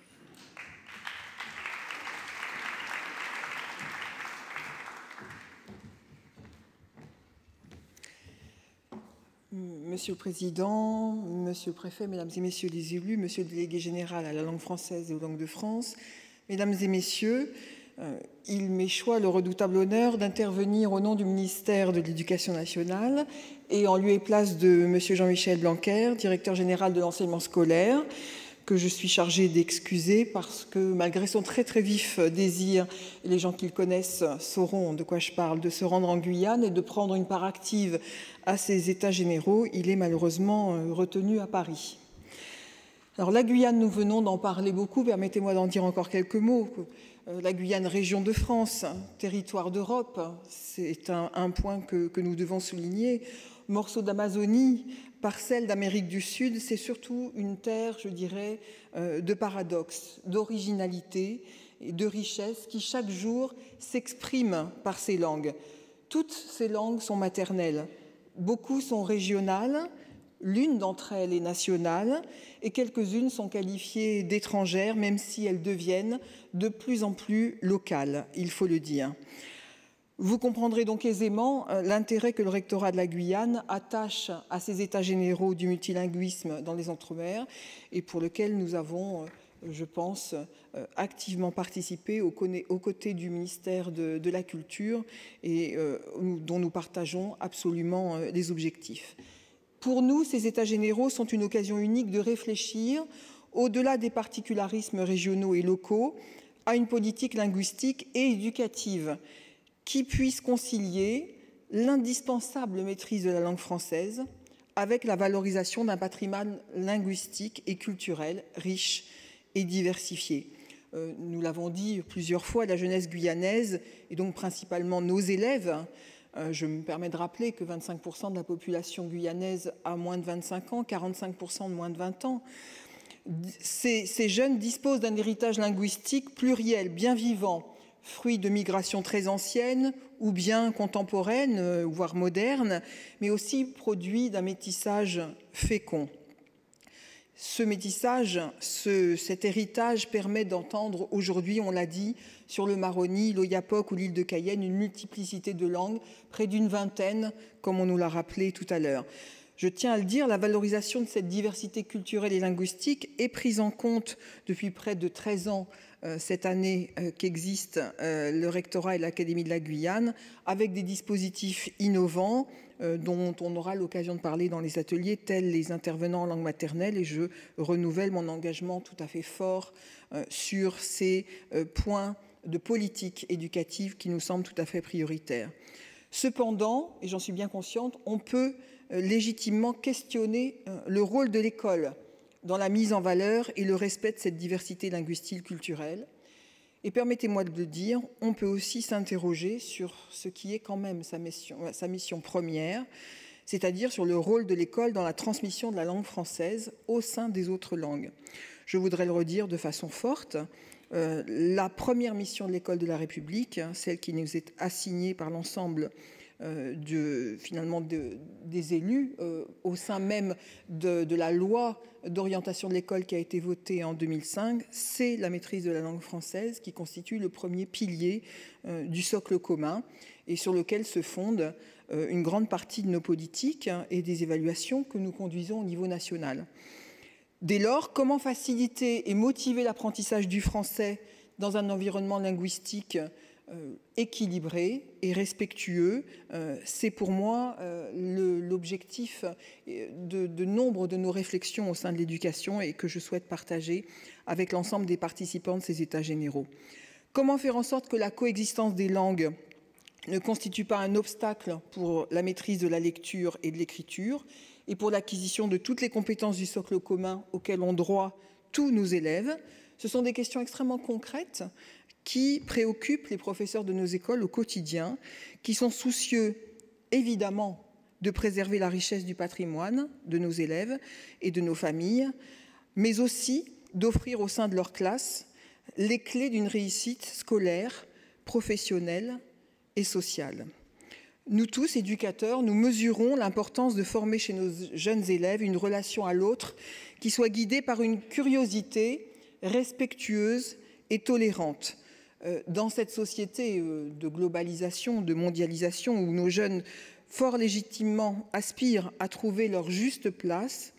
[SPEAKER 8] Monsieur le Président, Monsieur le Préfet, Mesdames et Messieurs les élus, Monsieur le Délégué général à la langue française et aux langues de France, Mesdames et Messieurs, il m'est choix le redoutable honneur d'intervenir au nom du ministère de l'Éducation nationale et en lieu et place de Monsieur Jean-Michel Blanquer, directeur général de l'enseignement scolaire, que je suis chargée d'excuser parce que malgré son très très vif désir, et les gens qui le connaissent sauront de quoi je parle, de se rendre en Guyane et de prendre une part active à ces États généraux, il est malheureusement retenu à Paris. Alors la Guyane, nous venons d'en parler beaucoup, permettez-moi d'en dire encore quelques mots. La Guyane, région de France, territoire d'Europe, c'est un point que nous devons souligner. Morceau d'Amazonie, parcelle d'Amérique du Sud, c'est surtout une terre, je dirais, de paradoxes, d'originalité et de richesse qui chaque jour s'exprime par ses langues. Toutes ces langues sont maternelles, beaucoup sont régionales, l'une d'entre elles est nationale et quelques-unes sont qualifiées d'étrangères, même si elles deviennent de plus en plus locales, il faut le dire. Vous comprendrez donc aisément l'intérêt que le rectorat de la Guyane attache à ces états généraux du multilinguisme dans les Outre-mer et pour lequel nous avons, je pense, activement participé aux côtés du ministère de la Culture et dont nous partageons absolument les objectifs. Pour nous, ces états généraux sont une occasion unique de réfléchir, au-delà des particularismes régionaux et locaux, à une politique linguistique et éducative qui puisse concilier l'indispensable maîtrise de la langue française avec la valorisation d'un patrimoine linguistique et culturel riche et diversifié. Nous l'avons dit plusieurs fois, la jeunesse guyanaise, et donc principalement nos élèves, je me permets de rappeler que 25% de la population guyanaise a moins de 25 ans, 45% de moins de 20 ans. Ces jeunes disposent d'un héritage linguistique pluriel, bien vivant, fruit de migrations très anciennes ou bien contemporaines, voire modernes, mais aussi produit d'un métissage fécond. Ce métissage, cet héritage permet d'entendre aujourd'hui, on l'a dit, sur le Maroni, l'Oyapock ou l'île de Cayenne, une multiplicité de langues, près d'une vingtaine, comme on nous l'a rappelé tout à l'heure. Je tiens à le dire, la valorisation de cette diversité culturelle et linguistique est prise en compte depuis près de 13 ans cette année qu'existe le rectorat et l'Académie de la Guyane, avec des dispositifs innovants dont on aura l'occasion de parler dans les ateliers, tels les intervenants en langue maternelle, et je renouvelle mon engagement tout à fait fort sur ces points de politique éducative qui nous semblent tout à fait prioritaires. Cependant, et j'en suis bien consciente, on peut légitimement questionner le rôle de l'école dans la mise en valeur et le respect de cette diversité linguistique culturelle. Et permettez-moi de le dire, on peut aussi s'interroger sur ce qui est quand même sa mission première, c'est-à-dire sur le rôle de l'école dans la transmission de la langue française au sein des autres langues. Je voudrais le redire de façon forte, la première mission de l'école de la République, celle qui nous est assignée par l'ensemble des élus au sein même de la loi d'orientation de l'école qui a été votée en 2005, c'est la maîtrise de la langue française qui constitue le premier pilier du socle commun et sur lequel se fonde une grande partie de nos politiques et des évaluations que nous conduisons au niveau national. Dès lors, comment faciliter et motiver l'apprentissage du français dans un environnement linguistique équilibré et respectueux, c'est pour moi l'objectif de nombre de nos réflexions au sein de l'éducation et que je souhaite partager avec l'ensemble des participants de ces états généraux. Comment faire en sorte que la coexistence des langues ne constitue pas un obstacle pour la maîtrise de la lecture et de l'écriture et pour l'acquisition de toutes les compétences du socle commun auxquelles ont droit tous nos élèves? Ce sont des questions extrêmement concrètes qui préoccupent les professeurs de nos écoles au quotidien, qui sont soucieux, évidemment, de préserver la richesse du patrimoine de nos élèves et de nos familles, mais aussi d'offrir au sein de leur classe les clés d'une réussite scolaire, professionnelle et sociale. Nous tous, éducateurs, nous mesurons l'importance de former chez nos jeunes élèves une relation à l'autre qui soit guidée par une curiosité respectueuse et tolérante. Dans cette société de globalisation, de mondialisation, où nos jeunes fort légitimement aspirent à trouver leur juste place,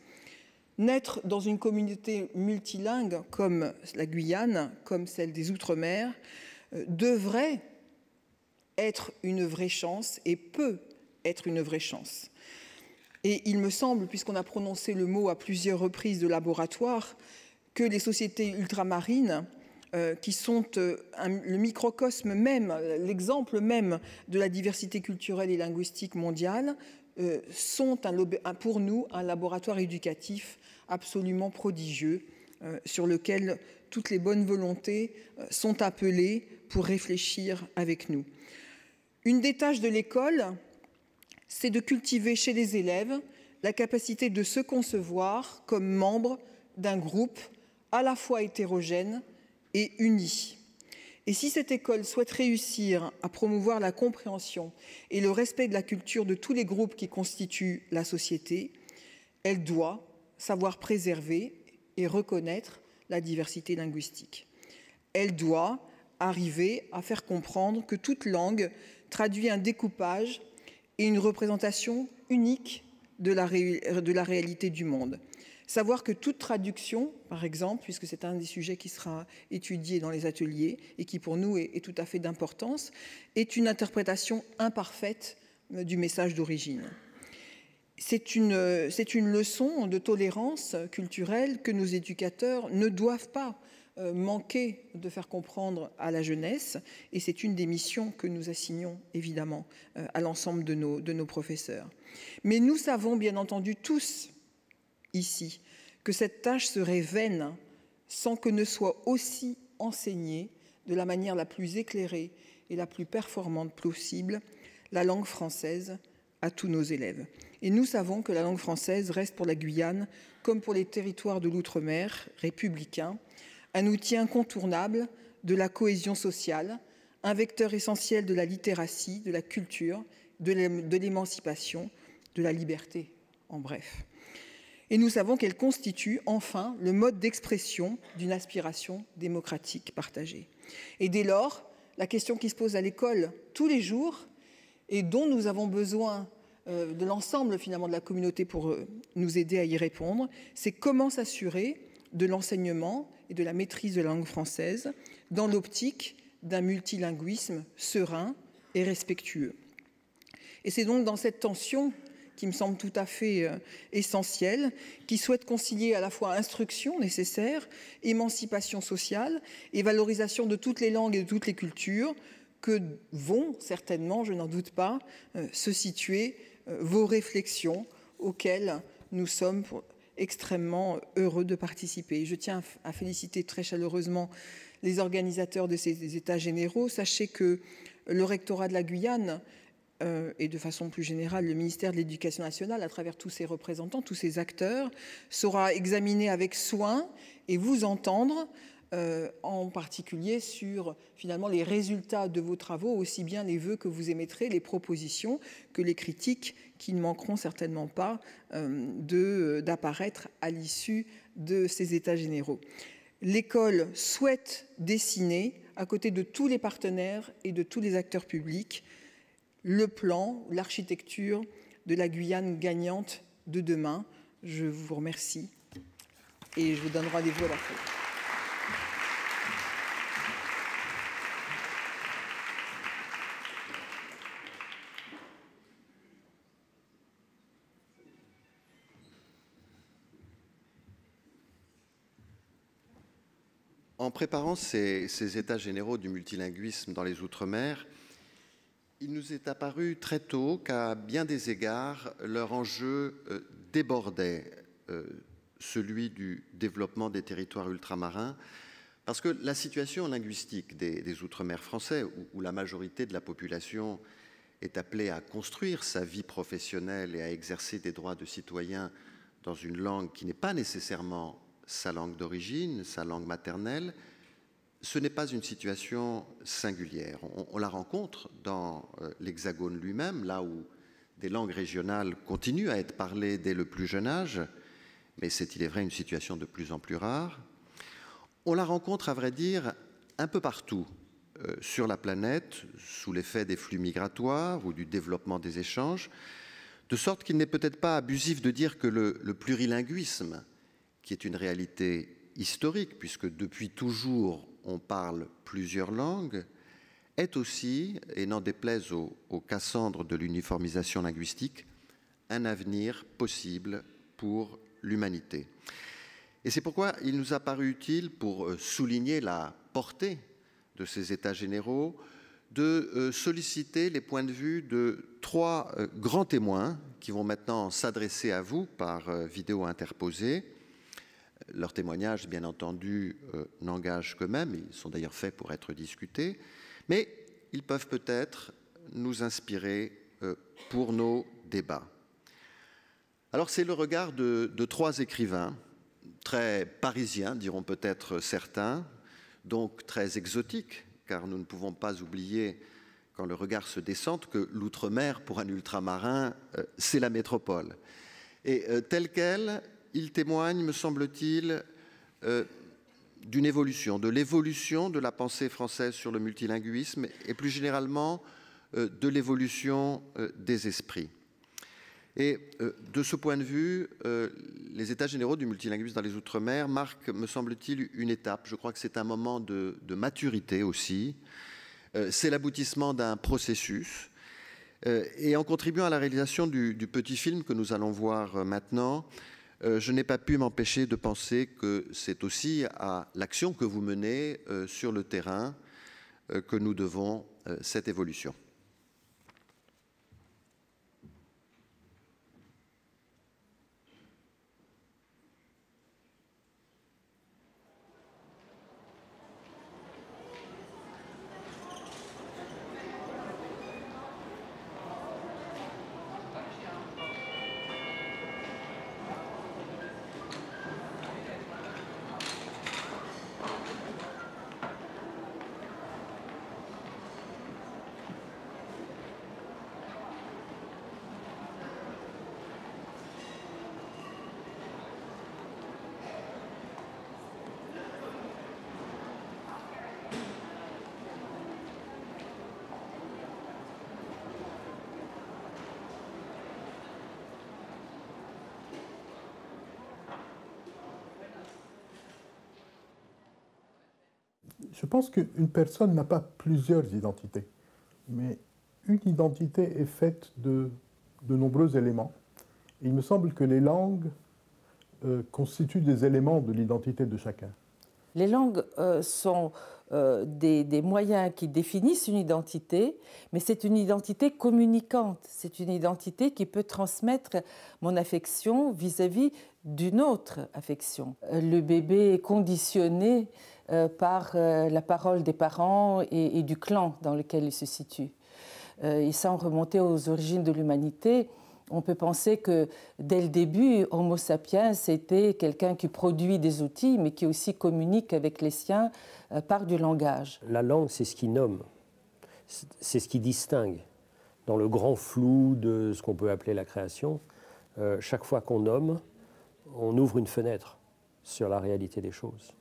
[SPEAKER 8] naître dans une communauté multilingue comme la Guyane, comme celle des Outre-mer, devrait être une vraie chance et peut être une vraie chance. Et il me semble, puisqu'on a prononcé le mot à plusieurs reprises de laboratoire, que les sociétés ultramarines, qui sont le microcosme même, l'exemple même de la diversité culturelle et linguistique mondiale, sont pour nous un laboratoire éducatif absolument prodigieux, sur lequel toutes les bonnes volontés sont appelées pour réfléchir avec nous. Une des tâches de l'école, c'est de cultiver chez les élèves la capacité de se concevoir comme membre d'un groupe à la fois hétérogène et uni. Et si cette école souhaite réussir à promouvoir la compréhension et le respect de la culture de tous les groupes qui constituent la société, elle doit savoir préserver et reconnaître la diversité linguistique. Elle doit arriver à faire comprendre que toute langue traduit un découpage et une représentation unique de la réalité du monde. Savoir que toute traduction, par exemple, puisque c'est un des sujets qui sera étudié dans les ateliers et qui pour nous est tout à fait d'importance, est une interprétation imparfaite du message d'origine. C'est une leçon de tolérance culturelle que nos éducateurs ne doivent pas manquer de faire comprendre à la jeunesse, et c'est une des missions que nous assignons évidemment à l'ensemble de nos professeurs. Mais nous savons bien entendu tous ici que cette tâche serait vaine sans que ne soit aussi enseignée de la manière la plus éclairée et la plus performante possible la langue française à tous nos élèves. Et nous savons que la langue française reste pour la Guyane, comme pour les territoires de l'outre-mer républicains, un outil incontournable de la cohésion sociale, un vecteur essentiel de la littératie, de la culture, de l'émancipation, de la liberté, en bref. Et nous savons qu'elle constitue enfin le mode d'expression d'une aspiration démocratique partagée. Et dès lors, la question qui se pose à l'école tous les jours et dont nous avons besoin de l'ensemble finalement de la communauté pour nous aider à y répondre, c'est comment s'assurer de l'enseignement et de la maîtrise de la langue française dans l'optique d'un multilinguisme serein et respectueux. Et c'est donc dans cette tension qui me semble tout à fait essentielle, qui souhaite concilier à la fois instruction nécessaire, émancipation sociale et valorisation de toutes les langues et de toutes les cultures, que vont certainement, je n'en doute pas, se situer vos réflexions auxquelles nous sommes extrêmement heureux de participer. Je tiens à féliciter très chaleureusement les organisateurs de ces états généraux. Sachez que le rectorat de la Guyane et de façon plus générale le ministère de l'Éducation nationale, à travers tous ses représentants, tous ses acteurs, saura examiner avec soin et vous entendre en particulier sur finalement les résultats de vos travaux, aussi bien les vœux que vous émettrez, les propositions que les critiques qui ne manqueront certainement pas d'apparaître à l'issue de ces états généraux. L'école souhaite dessiner, à côté de tous les partenaires et de tous les acteurs publics, le plan, l'architecture de la Guyane gagnante de demain. Je vous remercie et je vous donne rendez-vous à la fin.
[SPEAKER 4] En préparant ces états généraux du multilinguisme dans les Outre-mer, il nous est apparu très tôt qu'à bien des égards, leur enjeu débordait celui du développement des territoires ultramarins, parce que la situation linguistique des Outre-mer français, où la majorité de la population est appelée à construire sa vie professionnelle et à exercer des droits de citoyen dans une langue qui n'est pas nécessairement sa langue d'origine, sa langue maternelle, ce n'est pas une situation singulière. On la rencontre dans l'Hexagone lui-même, là où des langues régionales continuent à être parlées dès le plus jeune âge, mais c'est, il est vrai, une situation de plus en plus rare. On la rencontre, à vrai dire, un peu partout sur la planète sous l'effet des flux migratoires ou du développement des échanges, de sorte qu'il n'est peut-être pas abusif de dire que le plurilinguisme, qui est une réalité historique, puisque depuis toujours on parle plusieurs langues, est aussi, et n'en déplaise aux Cassandres de l'uniformisation linguistique, un avenir possible pour l'humanité. Et c'est pourquoi il nous a paru utile, pour souligner la portée de ces États généraux, de solliciter les points de vue de 3 grands témoins qui vont maintenant s'adresser à vous par vidéo interposée. Leurs témoignages, bien entendu, n'engagent qu'eux-mêmes, ils sont d'ailleurs faits pour être discutés, mais ils peuvent peut-être nous inspirer pour nos débats. Alors c'est le regard de 3 écrivains, très parisiens, diront peut-être certains, donc très exotiques, car nous ne pouvons pas oublier, quand le regard se descend, que l'outre-mer, pour un ultramarin, c'est la métropole. Et tel quel, il témoigne, me semble-t-il, d'une évolution, de l'évolution de la pensée française sur le multilinguisme et plus généralement de l'évolution des esprits. Et de ce point de vue, les États généraux du multilinguisme dans les Outre-mer marquent, me semble-t-il, une étape. Je crois que c'est un moment de maturité aussi. C'est l'aboutissement d'un processus. Et en contribuant à la réalisation du petit film que nous allons voir maintenant, je n'ai pas pu m'empêcher de penser que c'est aussi à l'action que vous menez sur le terrain que nous devons cette évolution.
[SPEAKER 9] Je pense qu'une personne n'a pas plusieurs identités, mais une identité est faite de nombreux éléments. Et il me semble que les langues constituent des éléments de l'identité de chacun.
[SPEAKER 10] Les langues sont des moyens qui définissent une identité, mais c'est une identité communicante. C'est une identité qui peut transmettre mon affection vis-à-vis d'une autre affection. Le bébé est conditionné par la parole des parents et du clan dans lequel il se situe. Et sans remonter aux origines de l'humanité, on peut penser que dès le début, Homo sapiens était quelqu'un qui produit des outils, mais qui aussi communique avec les siens par du langage.
[SPEAKER 11] La langue, c'est ce qui nomme, c'est ce qui distingue. Dans le grand flou de ce qu'on peut appeler la création, chaque fois qu'on nomme, on ouvre une fenêtre sur la réalité des choses.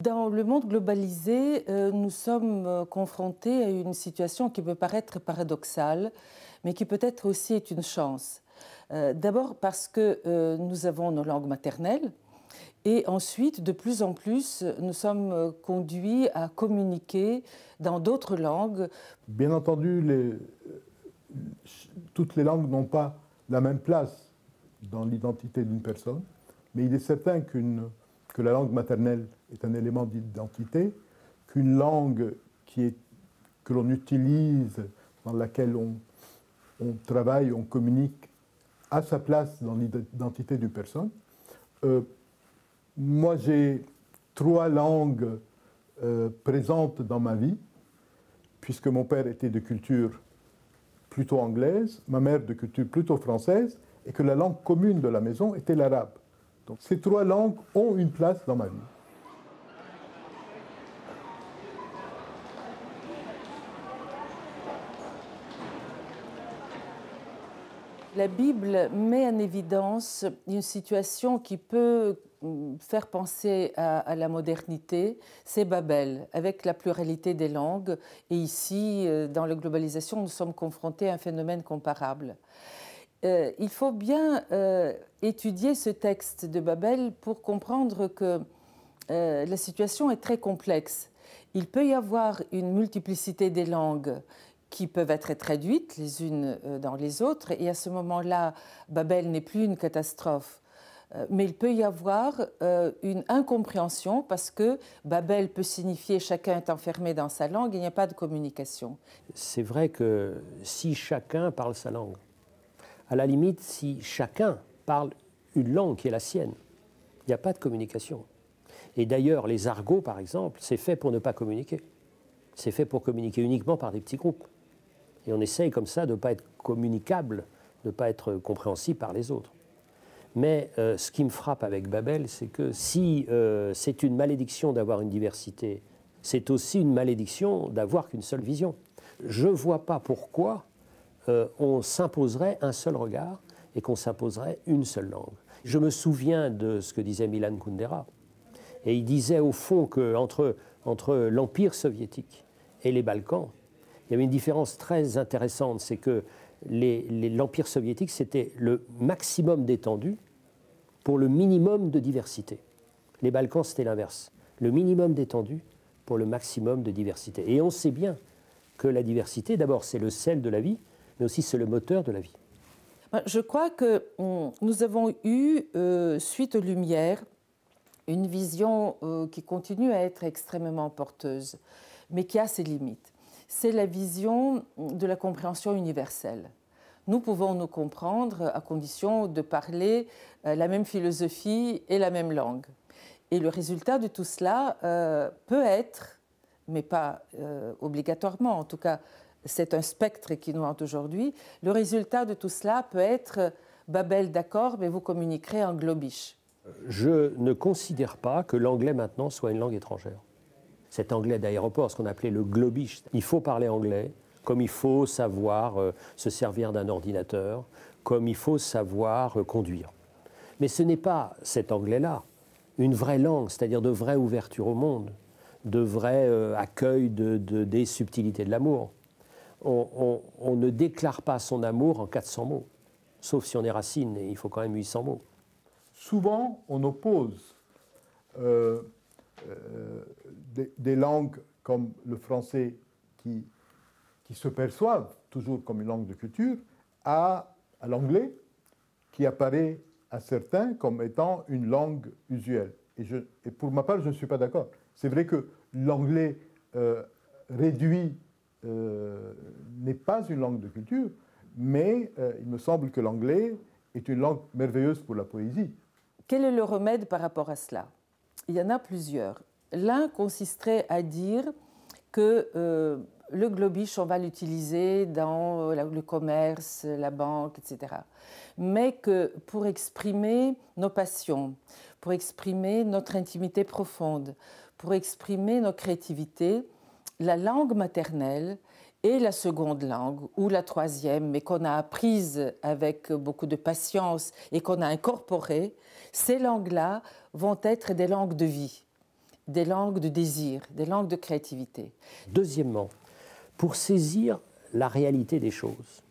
[SPEAKER 10] Dans le monde globalisé, nous sommes confrontés à une situation qui peut paraître paradoxale, mais qui peut-être aussi est une chance. D'abord parce que nous avons nos langues maternelles, et ensuite, de plus en plus, nous sommes conduits à communiquer dans d'autres langues.
[SPEAKER 9] Bien entendu, toutes les langues n'ont pas la même place dans l'identité d'une personne, mais il est certain que la langue maternelle est un élément d'identité, qu'une langue que l'on utilise, dans laquelle on travaille, on communique, a sa place dans l'identité d'une personne. Moi, j'ai 3 langues présentes dans ma vie, puisque mon père était de culture plutôt anglaise, ma mère de culture plutôt française, et que la langue commune de la maison était l'arabe. Donc ces 3 langues ont une place dans ma vie.
[SPEAKER 10] La Bible met en évidence une situation qui peut faire penser à la modernité, c'est Babel, avec la pluralité des langues. Et ici, dans la globalisation, nous sommes confrontés à un phénomène comparable. Il faut bien étudier ce texte de Babel pour comprendre que la situation est très complexe. Il peut y avoir une multiplicité des langues qui peuvent être traduites les unes dans les autres, et à ce moment-là, Babel n'est plus une catastrophe. Mais il peut y avoir une incompréhension parce que Babel peut signifier chacun est enfermé dans sa langue et il n'y a pas de communication.
[SPEAKER 11] C'est vrai que si chacun parle sa langue, à la limite, si chacun parle une langue qui est la sienne, il n'y a pas de communication. Et d'ailleurs, les argots, par exemple, c'est fait pour ne pas communiquer. C'est fait pour communiquer uniquement par des petits groupes. Et on essaye comme ça de ne pas être communicable, de ne pas être compréhensible par les autres. Mais ce qui me frappe avec Babel, c'est que si c'est une malédiction d'avoir une diversité, c'est aussi une malédiction d'avoir qu'une seule vision. Je ne vois pas pourquoi on s'imposerait un seul regard et qu'on s'imposerait une seule langue. Je me souviens de ce que disait Milan Kundera. Et il disait au fond qu'entre l'Empire soviétique et les Balkans, il y avait une différence très intéressante, c'est que l'Empire soviétique, c'était le maximum d'étendue pour le minimum de diversité. Les Balkans, c'était l'inverse. Le minimum d'étendue pour le maximum de diversité. Et on sait bien que la diversité, d'abord, c'est le sel de la vie, mais aussi c'est le moteur de la vie.
[SPEAKER 10] Je crois que nous avons eu, suite aux Lumières, une vision qui continue à être extrêmement porteuse, mais qui a ses limites. C'est la vision de la compréhension universelle. Nous pouvons nous comprendre à condition de parler la même philosophie et la même langue. Et le résultat de tout cela peut être, mais pas obligatoirement, en tout cas c'est un spectre qui nous hante aujourd'hui, le résultat de tout cela peut être Babel, d'accord, mais vous communiquerez en globish.
[SPEAKER 11] Je ne considère pas que l'anglais maintenant soit une langue étrangère. Cet anglais d'aéroport, ce qu'on appelait le globish, il faut parler anglais, comme il faut savoir se servir d'un ordinateur, comme il faut savoir conduire. Mais ce n'est pas cet anglais-là, une vraie langue, c'est-à-dire de vraie ouverture au monde, de vrai accueil des subtilités de l'amour. On ne déclare pas son amour en 400 mots, sauf si on est Racine, et il faut quand même 800 mots.
[SPEAKER 9] Souvent, on oppose des langues comme le français qui se perçoivent toujours comme une langue de culture à l'anglais qui apparaît à certains comme étant une langue usuelle. Et pour ma part, je ne suis pas d'accord. C'est vrai que l'anglais réduit n'est pas une langue de culture, mais il me semble que l'anglais est une langue merveilleuse pour la poésie.
[SPEAKER 10] Quel est le remède par rapport à cela? Il y en a plusieurs. L'un consisterait à dire que le globish, on va l'utiliser dans le commerce, la banque, etc. Mais que pour exprimer nos passions, pour exprimer notre intimité profonde, pour exprimer nos créativités, la langue maternelle et la seconde langue, ou la troisième, mais qu'on a apprise avec beaucoup de patience et qu'on a incorporée, ces langues-là vont être des langues de vie, des langues de désir, des langues de créativité.
[SPEAKER 11] Deuxièmement, pour saisir la réalité des choses,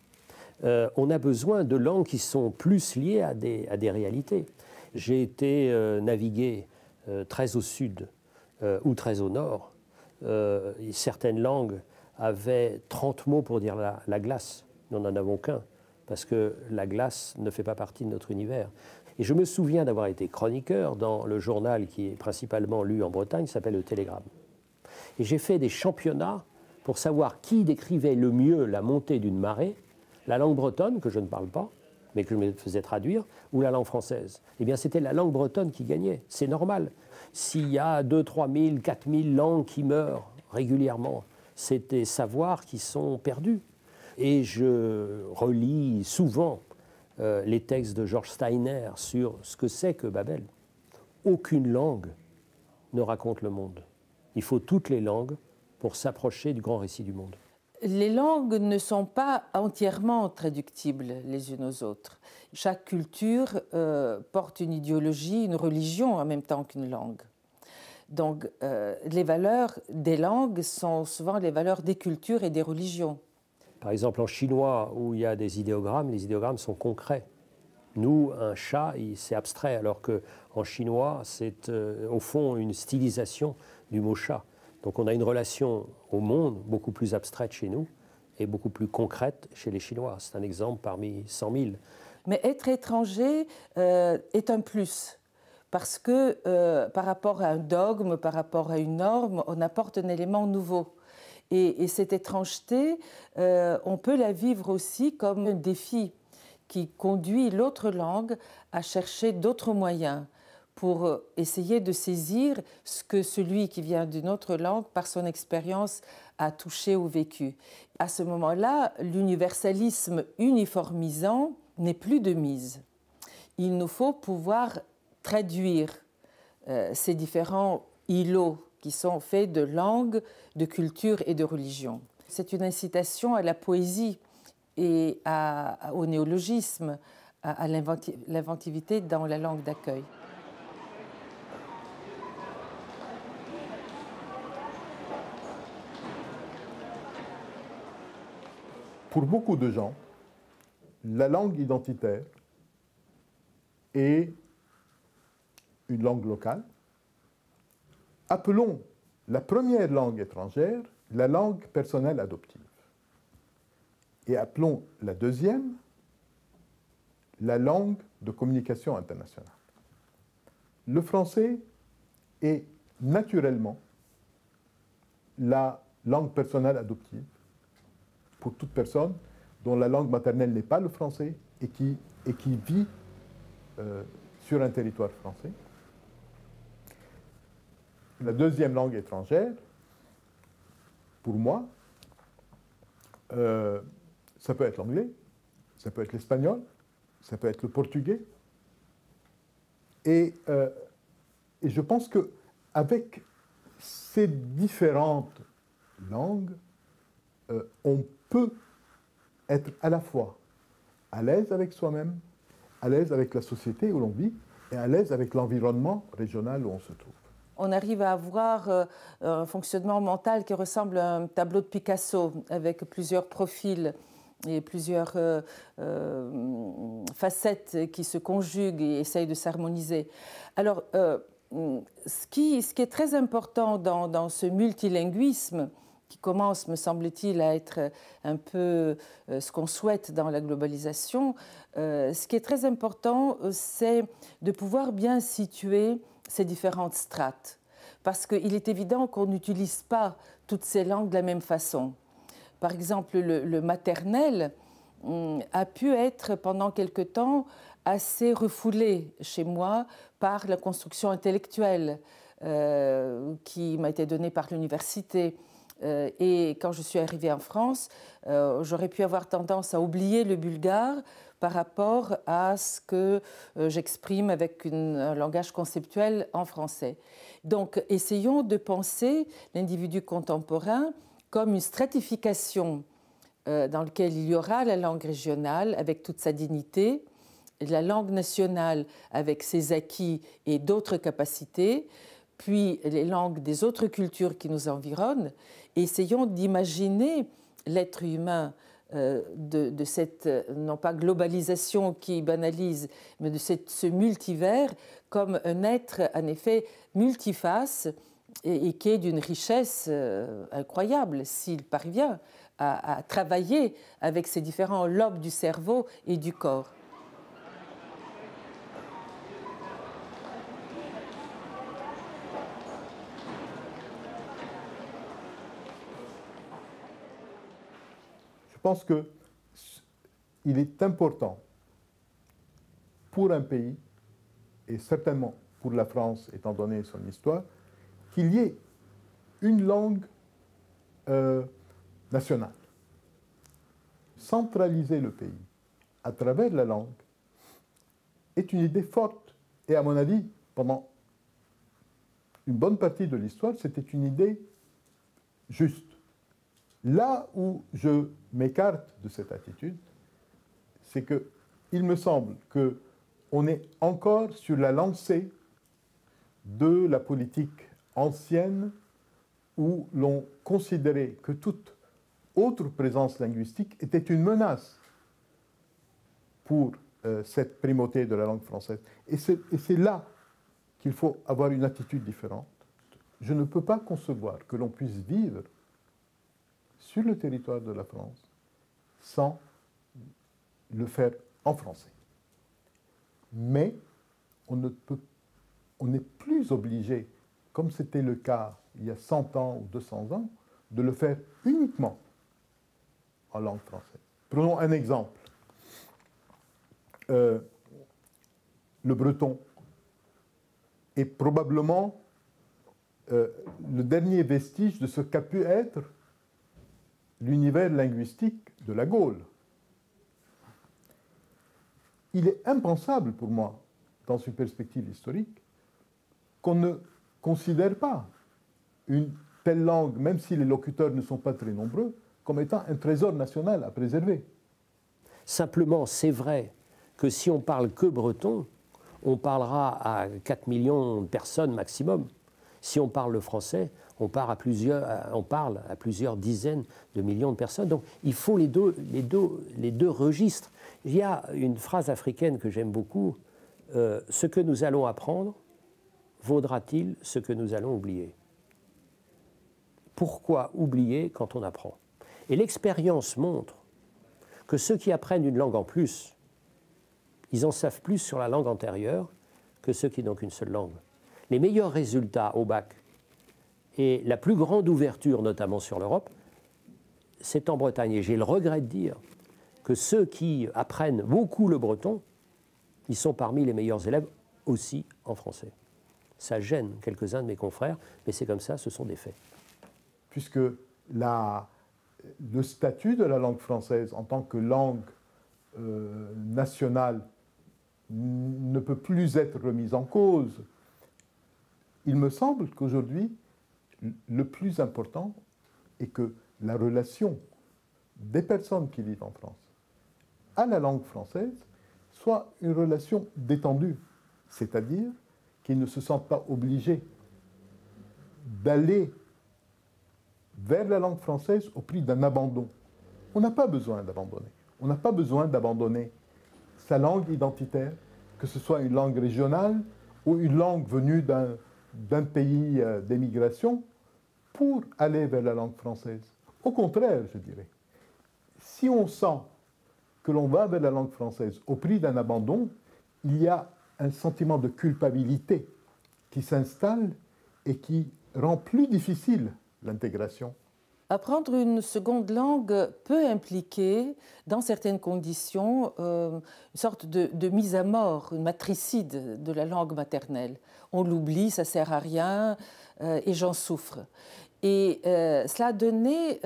[SPEAKER 11] on a besoin de langues qui sont plus liées à des réalités. J'ai été naviguer très au sud ou très au nord. Certaines langues avaient 30 mots pour dire la glace. Nous n'en avons qu'un, parce que la glace ne fait pas partie de notre univers. Et je me souviens d'avoir été chroniqueur dans le journal qui est principalement lu en Bretagne, qui s'appelle Le Télégramme. Et j'ai fait des championnats pour savoir qui décrivait le mieux la montée d'une marée, la langue bretonne, que je ne parle pas, mais que je me faisais traduire, ou la langue française. Eh bien, c'était la langue bretonne qui gagnait. C'est normal. S'il y a 2 000, 3 000, 4 000 langues qui meurent régulièrement, c'est des savoirs qui sont perdus. Et je relis souvent les textes de George Steiner sur ce que c'est que Babel. Aucune langue ne raconte le monde. Il faut toutes les langues pour s'approcher du grand récit du monde.
[SPEAKER 10] Les langues ne sont pas entièrement traductibles les unes aux autres. Chaque culture porte une idéologie, une religion en même temps qu'une langue. Donc les valeurs des langues sont souvent les valeurs des cultures et des religions.
[SPEAKER 11] Par exemple, en chinois, où il y a des idéogrammes, les idéogrammes sont concrets. Nous, un chat, c'est abstrait, alors qu'en chinois, c'est au fond une stylisation du mot chat. Donc on a une relation au monde beaucoup plus abstraite chez nous et beaucoup plus concrète chez les Chinois. C'est un exemple parmi 100 000.
[SPEAKER 10] Mais être étranger est un plus, parce que par rapport à un dogme, par rapport à une norme, on apporte un élément nouveau. Et cette étrangeté, on peut la vivre aussi comme un défi qui conduit l'autre langue à chercher d'autres moyens pour essayer de saisir ce que celui qui vient d'une autre langue, par son expérience, a touché ou vécu. À ce moment-là, l'universalisme uniformisant n'est plus de mise. Il nous faut pouvoir traduire ces différents îlots qui sont faits de langue, de culture et de religion. C'est une incitation à la poésie et au néologisme, à l'inventivité dans la langue d'accueil.
[SPEAKER 9] Pour beaucoup de gens, la langue identitaire est une langue locale. Appelons la première langue étrangère la langue personnelle adoptive. Et appelons la deuxième la langue de communication internationale. Le français est naturellement la langue personnelle adoptive pour toute personne dont la langue maternelle n'est pas le français et qui vit sur un territoire français. La deuxième langue étrangère, pour moi, ça peut être l'anglais, ça peut être l'espagnol, ça peut être le portugais. Et je pense qu'avec ces différentes langues, on peut être à la fois à l'aise avec soi-même, à l'aise avec la société où l'on vit et à l'aise avec l'environnement régional où on se trouve.
[SPEAKER 10] On arrive à avoir un fonctionnement mental qui ressemble à un tableau de Picasso avec plusieurs profils et plusieurs facettes qui se conjuguent et essayent de s'harmoniser. Alors, ce qui est très important dans ce multilinguisme, qui commence, me semble-t-il, à être un peu ce qu'on souhaite dans la globalisation, ce qui est très important, c'est de pouvoir bien situer ces différentes strates. Parce qu'il est évident qu'on n'utilise pas toutes ces langues de la même façon. Par exemple, le maternel a pu être pendant quelque temps assez refoulé chez moi par la construction intellectuelle qui m'a été donnée par l'université. Et quand je suis arrivée en France, j'aurais pu avoir tendance à oublier le bulgare par rapport à ce que j'exprime avec un langage conceptuel en français. Donc, essayons de penser l'individu contemporain comme une stratification dans laquelle il y aura la langue régionale avec toute sa dignité, la langue nationale avec ses acquis et d'autres capacités, puis les langues des autres cultures qui nous environnent. Et essayons d'imaginer l'être humain de cette, non pas globalisation qui banalise, mais de ce multivers comme un être, en effet, multiface et qui est d'une richesse incroyable s'il parvient à travailler avec ces différents lobes du cerveau et du corps.
[SPEAKER 9] Je pense qu'il est important pour un pays, et certainement pour la France, étant donné son histoire, qu'il y ait une langue nationale. Centraliser le pays à travers la langue est une idée forte. Et à mon avis, pendant une bonne partie de l'histoire, c'était une idée juste. Là où je m'écarte de cette attitude, c'est qu'il me semble qu'on est encore sur la lancée de la politique ancienne où l'on considérait que toute autre présence linguistique était une menace pour cette primauté de la langue française. Et c'est là qu'il faut avoir une attitude différente. Je ne peux pas concevoir que l'on puisse vivre sur le territoire de la France sans le faire en français. Mais on n'est plus obligé, comme c'était le cas il y a 100 ans ou 200 ans, de le faire uniquement en langue française. Prenons un exemple. Le breton est probablement le dernier vestige de ce qu'a pu être l'univers linguistique de la Gaule. Il est impensable pour moi, dans une perspective historique, qu'on ne considère pas une telle langue, même si les locuteurs ne sont pas très nombreux, comme étant un trésor national à préserver.
[SPEAKER 11] Simplement, c'est vrai que si on parle que breton, on parlera à 4 millions de personnes maximum. Si on parle le français, on parle à plusieurs dizaines de millions de personnes. Donc il faut les deux registres. Il y a une phrase africaine que j'aime beaucoup, ce que nous allons apprendre vaudra-t-il ce que nous allons oublier? Pourquoi oublier quand on apprend? Et l'expérience montre que ceux qui apprennent une langue en plus, ils en savent plus sur la langue antérieure que ceux qui n'ont qu'une seule langue. Les meilleurs résultats au bac et la plus grande ouverture, notamment sur l'Europe, c'est en Bretagne. Et j'ai le regret de dire que ceux qui apprennent beaucoup le breton, ils sont parmi les meilleurs élèves aussi en français. Ça gêne quelques-uns de mes confrères, mais c'est comme ça, ce sont des faits.
[SPEAKER 9] Puisque le statut de la langue française en tant que langue nationale ne peut plus être remis en cause, il me semble qu'aujourd'hui, le plus important est que la relation des personnes qui vivent en France à la langue française soit une relation détendue, c'est-à-dire qu'ils ne se sentent pas obligés d'aller vers la langue française au prix d'un abandon. On n'a pas besoin d'abandonner. On n'a pas besoin d'abandonner sa langue identitaire, que ce soit une langue régionale ou une langue venue d'un pays d'émigration, pour aller vers la langue française. Au contraire, je dirais, si on sent que l'on va vers la langue française au prix d'un abandon, il y a un sentiment de culpabilité qui s'installe et qui rend plus difficile l'intégration.
[SPEAKER 10] Apprendre une seconde langue peut impliquer, dans certaines conditions, une sorte de mise à mort, une matricide de la langue maternelle. On l'oublie, ça ne sert à rien, et j'en souffre. Et cela a donné,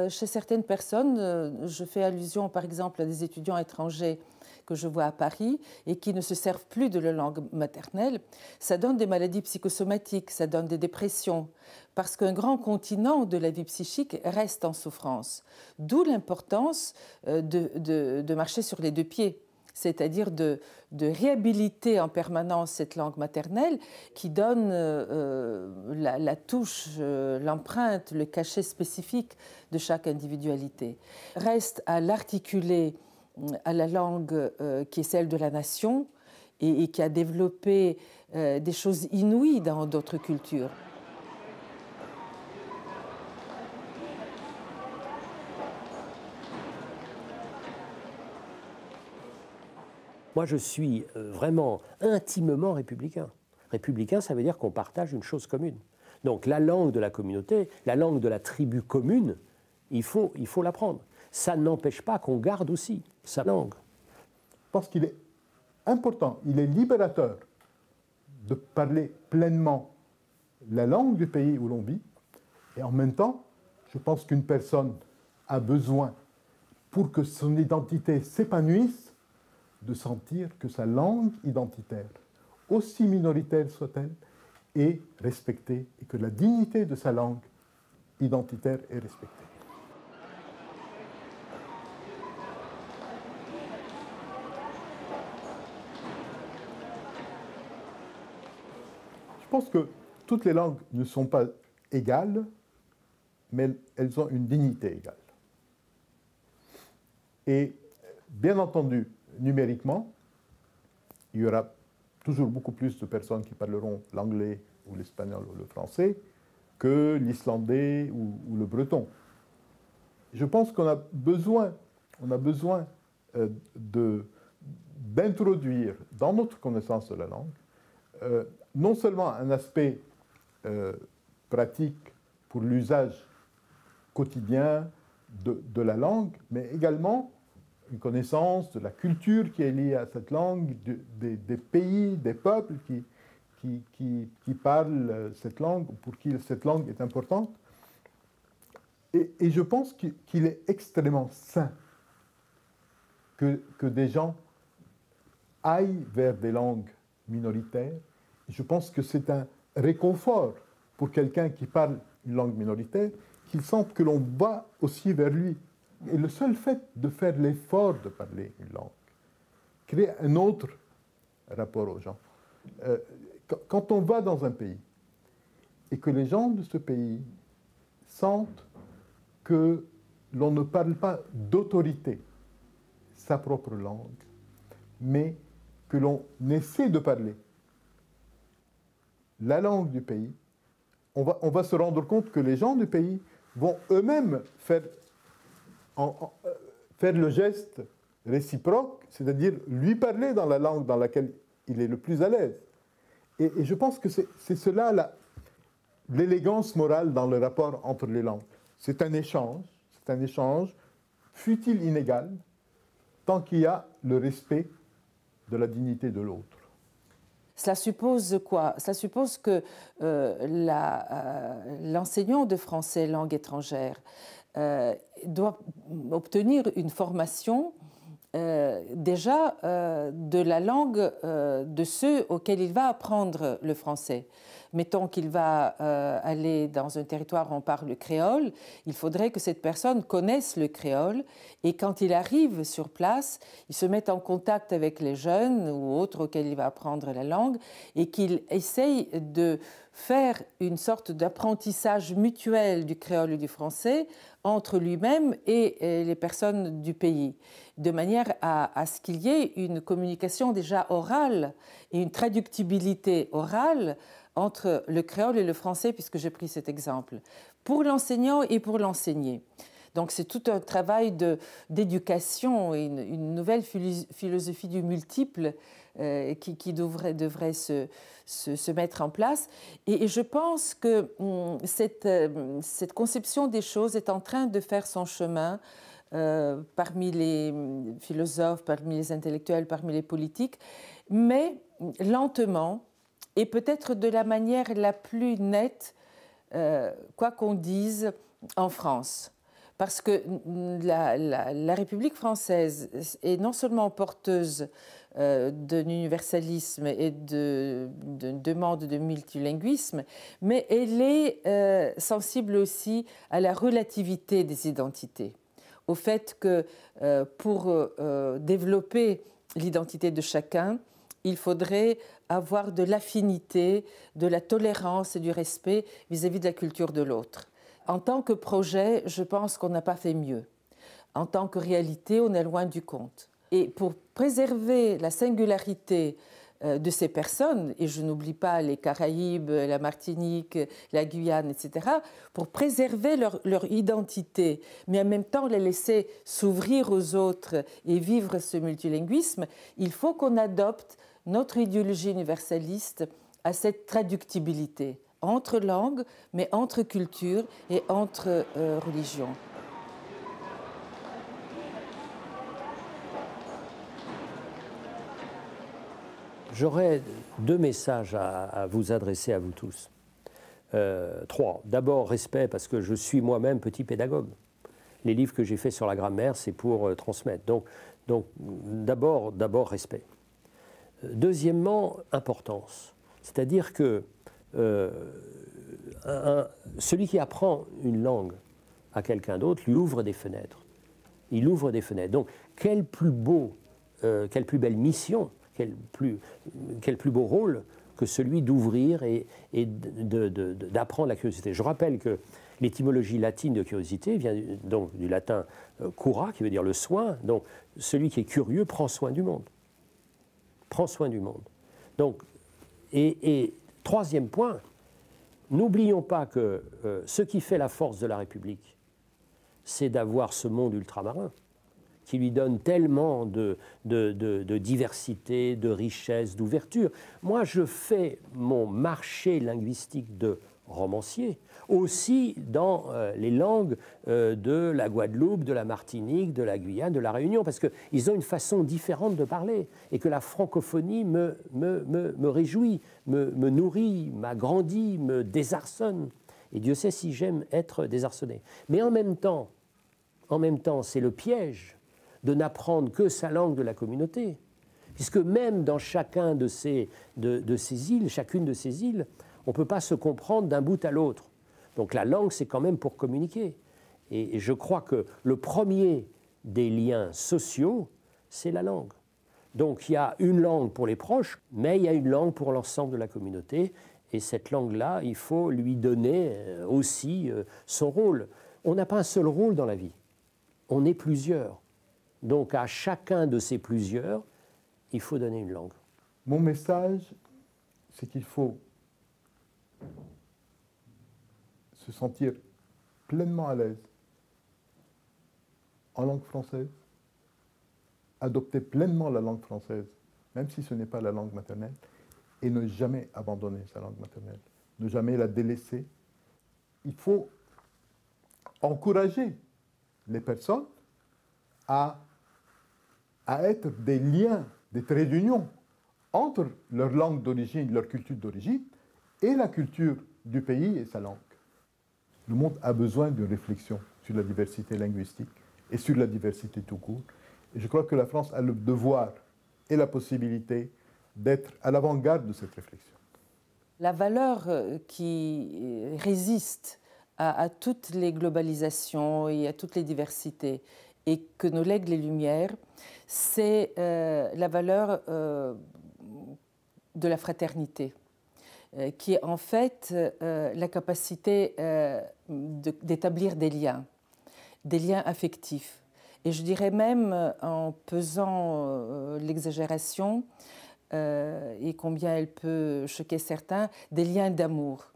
[SPEAKER 10] chez certaines personnes, je fais allusion par exemple à des étudiants étrangers que je vois à Paris et qui ne se servent plus de la langue maternelle, ça donne des maladies psychosomatiques, ça donne des dépressions, parce qu'un grand continent de la vie psychique reste en souffrance. D'où l'importance de marcher sur les deux pieds, c'est-à-dire de réhabiliter en permanence cette langue maternelle qui donne la touche, l'empreinte, le cachet spécifique de chaque individualité. Reste à l'articuler à la langue qui est celle de la nation et qui a développé des choses inouïes dans d'autres cultures.
[SPEAKER 11] Moi, je suis vraiment intimement républicain. Républicain, ça veut dire qu'on partage une chose commune. Donc la langue de la communauté, la langue de la tribu commune, il faut l'apprendre. Ça n'empêche pas qu'on garde aussi sa langue.
[SPEAKER 9] Parce qu'il est important, il est libérateur de parler pleinement la langue du pays où l'on vit. Et en même temps, je pense qu'une personne a besoin, pour que son identité s'épanouisse, de sentir que sa langue identitaire, aussi minoritaire soit-elle, est respectée et que la dignité de sa langue identitaire est respectée. pense que toutes les langues ne sont pas égales, mais elles ont une dignité égale. Et bien entendu, numériquement, il y aura toujours beaucoup plus de personnes qui parleront l'anglais ou l'espagnol ou le français que l'islandais ou le breton. Je pense qu'on a besoin d'introduire dans notre connaissance de la langue non seulement un aspect pratique pour l'usage quotidien de la langue, mais également une connaissance de la culture qui est liée à cette langue, des pays, des peuples qui parlent cette langue, pour qui cette langue est importante. Et je pense qu'il est extrêmement sain que des gens aillent vers des langues minoritaires. Je pense que c'est un réconfort pour quelqu'un qui parle une langue minoritaire, qu'il sente que l'on va aussi vers lui. Et le seul fait de faire l'effort de parler une langue crée un autre rapport aux gens. Quand on va dans un pays et que les gens de ce pays sentent que l'on ne parle pas d'autorité sa propre langue, mais que l'on essaie de parler la langue du pays, on va se rendre compte que les gens du pays vont eux-mêmes faire le geste réciproque, c'est-à-dire lui parler dans la langue dans laquelle il est le plus à l'aise. Et je pense que c'est cela l'élégance morale dans le rapport entre les langues. C'est un échange, fut-il inégal, tant qu'il y a le respect de la dignité de l'autre.
[SPEAKER 10] Cela suppose quoi? Cela suppose que l'enseignant de français langue étrangère doit obtenir une formation déjà de la langue de ceux auxquels il va apprendre le français. Mettons qu'il va aller dans un territoire où on parle le créole, il faudrait que cette personne connaisse le créole et quand il arrive sur place, il se mette en contact avec les jeunes ou autres auxquels il va apprendre la langue et qu'il essaye de faire une sorte d'apprentissage mutuel du créole et du français entre lui-même et les personnes du pays, de manière à ce qu'il y ait une communication déjà orale et une traductibilité orale entre le créole et le français, puisque j'ai pris cet exemple, pour l'enseignant et pour l'enseigné. Donc c'est tout un travail d'éducation et une nouvelle philosophie du multiple qui devrait se mettre en place. Et je pense que cette conception des choses est en train de faire son chemin parmi les philosophes, parmi les intellectuels, parmi les politiques, mais lentement, et peut-être de la manière la plus nette, quoi qu'on dise, en France. Parce que la République française est non seulement porteuse d'un universalisme et d'une demande de multilinguisme, mais elle est sensible aussi à la relativité des identités, au fait que pour développer l'identité de chacun, il faudrait avoir de l'affinité, de la tolérance et du respect vis-à-vis de la culture de l'autre. En tant que projet, je pense qu'on n'a pas fait mieux. En tant que réalité, on est loin du compte. Et pour préserver la singularité de ces personnes, et je n'oublie pas les Caraïbes, la Martinique, la Guyane, etc., pour préserver leur identité, mais en même temps les laisser s'ouvrir aux autres et vivre ce multilinguisme, il faut qu'on adopte notre idéologie universaliste à cette traductibilité entre langues, mais entre cultures et entre religions.
[SPEAKER 11] J'aurais deux messages à vous adresser à vous tous. Trois. D'abord, respect, parce que je suis moi-même petit pédagogue. Les livres que j'ai faits sur la grammaire, c'est pour transmettre. Donc d'abord, respect. Deuxièmement, importance. C'est-à-dire que celui qui apprend une langue à quelqu'un d'autre lui ouvre des fenêtres. Il ouvre des fenêtres. Donc, quelle plus belle mission, quel plus beau rôle que celui d'ouvrir et d'apprendre la curiosité. Je rappelle que l'étymologie latine de curiosité vient donc du latin cura, qui veut dire le soin. Donc, celui qui est curieux prend soin du monde. Prend soin du monde. Donc, et troisième point, n'oublions pas que ce qui fait la force de la République, c'est d'avoir ce monde ultramarin qui lui donne tellement de diversité, de richesse, d'ouverture. Moi, je fais mon marché linguistique de romancier aussi dans les langues de la Guadeloupe, de la Martinique, de la Guyane, de la Réunion, parce qu'ils ont une façon différente de parler et que la francophonie me réjouit, me nourrit, m'agrandit, me désarçonne. Et Dieu sait si j'aime être désarçonné. Mais en même temps, c'est le piège de n'apprendre que sa langue de la communauté. Puisque même dans chacune de ces îles, on ne peut pas se comprendre d'un bout à l'autre. Donc la langue, c'est quand même pour communiquer. Et je crois que le premier des liens sociaux, c'est la langue. Donc il y a une langue pour les proches, mais il y a une langue pour l'ensemble de la communauté. Et cette langue-là, il faut lui donner aussi son rôle. On n'a pas un seul rôle dans la vie. On est plusieurs. Donc à chacun de ces plusieurs, il faut donner une langue.
[SPEAKER 9] Mon message, c'est qu'il faut se sentir pleinement à l'aise en langue française, adopter pleinement la langue française, même si ce n'est pas la langue maternelle, et ne jamais abandonner sa langue maternelle, ne jamais la délaisser. Il faut encourager les personnes à être des liens, des traits d'union entre leur langue d'origine, leur culture d'origine, et la culture du pays et sa langue. Le monde a besoin d'une réflexion sur la diversité linguistique et sur la diversité tout court. Et je crois que la France a le devoir et la possibilité d'être à l'avant-garde de cette réflexion.
[SPEAKER 10] La valeur qui résiste à toutes les globalisations et à toutes les diversités et que nous lèguent les Lumières, c'est la valeur de la fraternité, qui est en fait la capacité d'établir des liens affectifs. Et je dirais même, en pesant l'exagération, et combien elle peut choquer certains, des liens d'amour,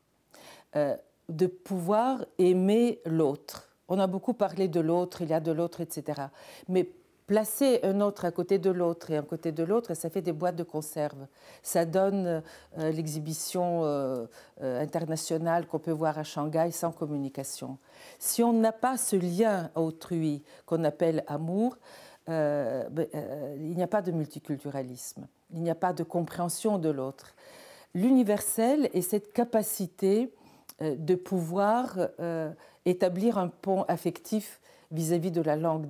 [SPEAKER 10] de pouvoir aimer l'autre. On a beaucoup parlé de l'autre, il y a de l'autre, etc. Mais placer un autre à côté de l'autre et à côté de l'autre, ça fait des boîtes de conserve. Ça donne l'exhibition internationale qu'on peut voir à Shanghai sans communication. Si on n'a pas ce lien à autrui qu'on appelle amour, il n'y a pas de multiculturalisme, il n'y a pas de compréhension de l'autre. L'universel est cette capacité de pouvoir établir un pont affectif vis-à-vis de la langue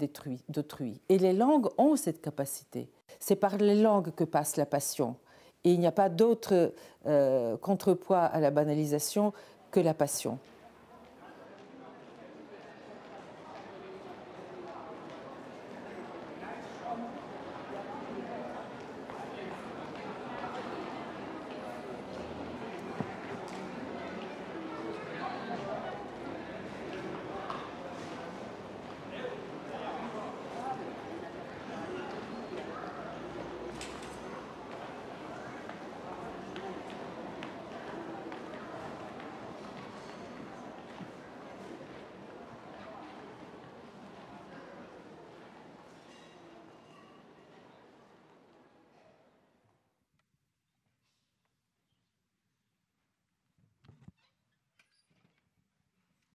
[SPEAKER 10] d'autrui. Et les langues ont cette capacité. C'est par les langues que passe la passion. Et il n'y a pas d'autre contrepoids à la banalisation que la passion.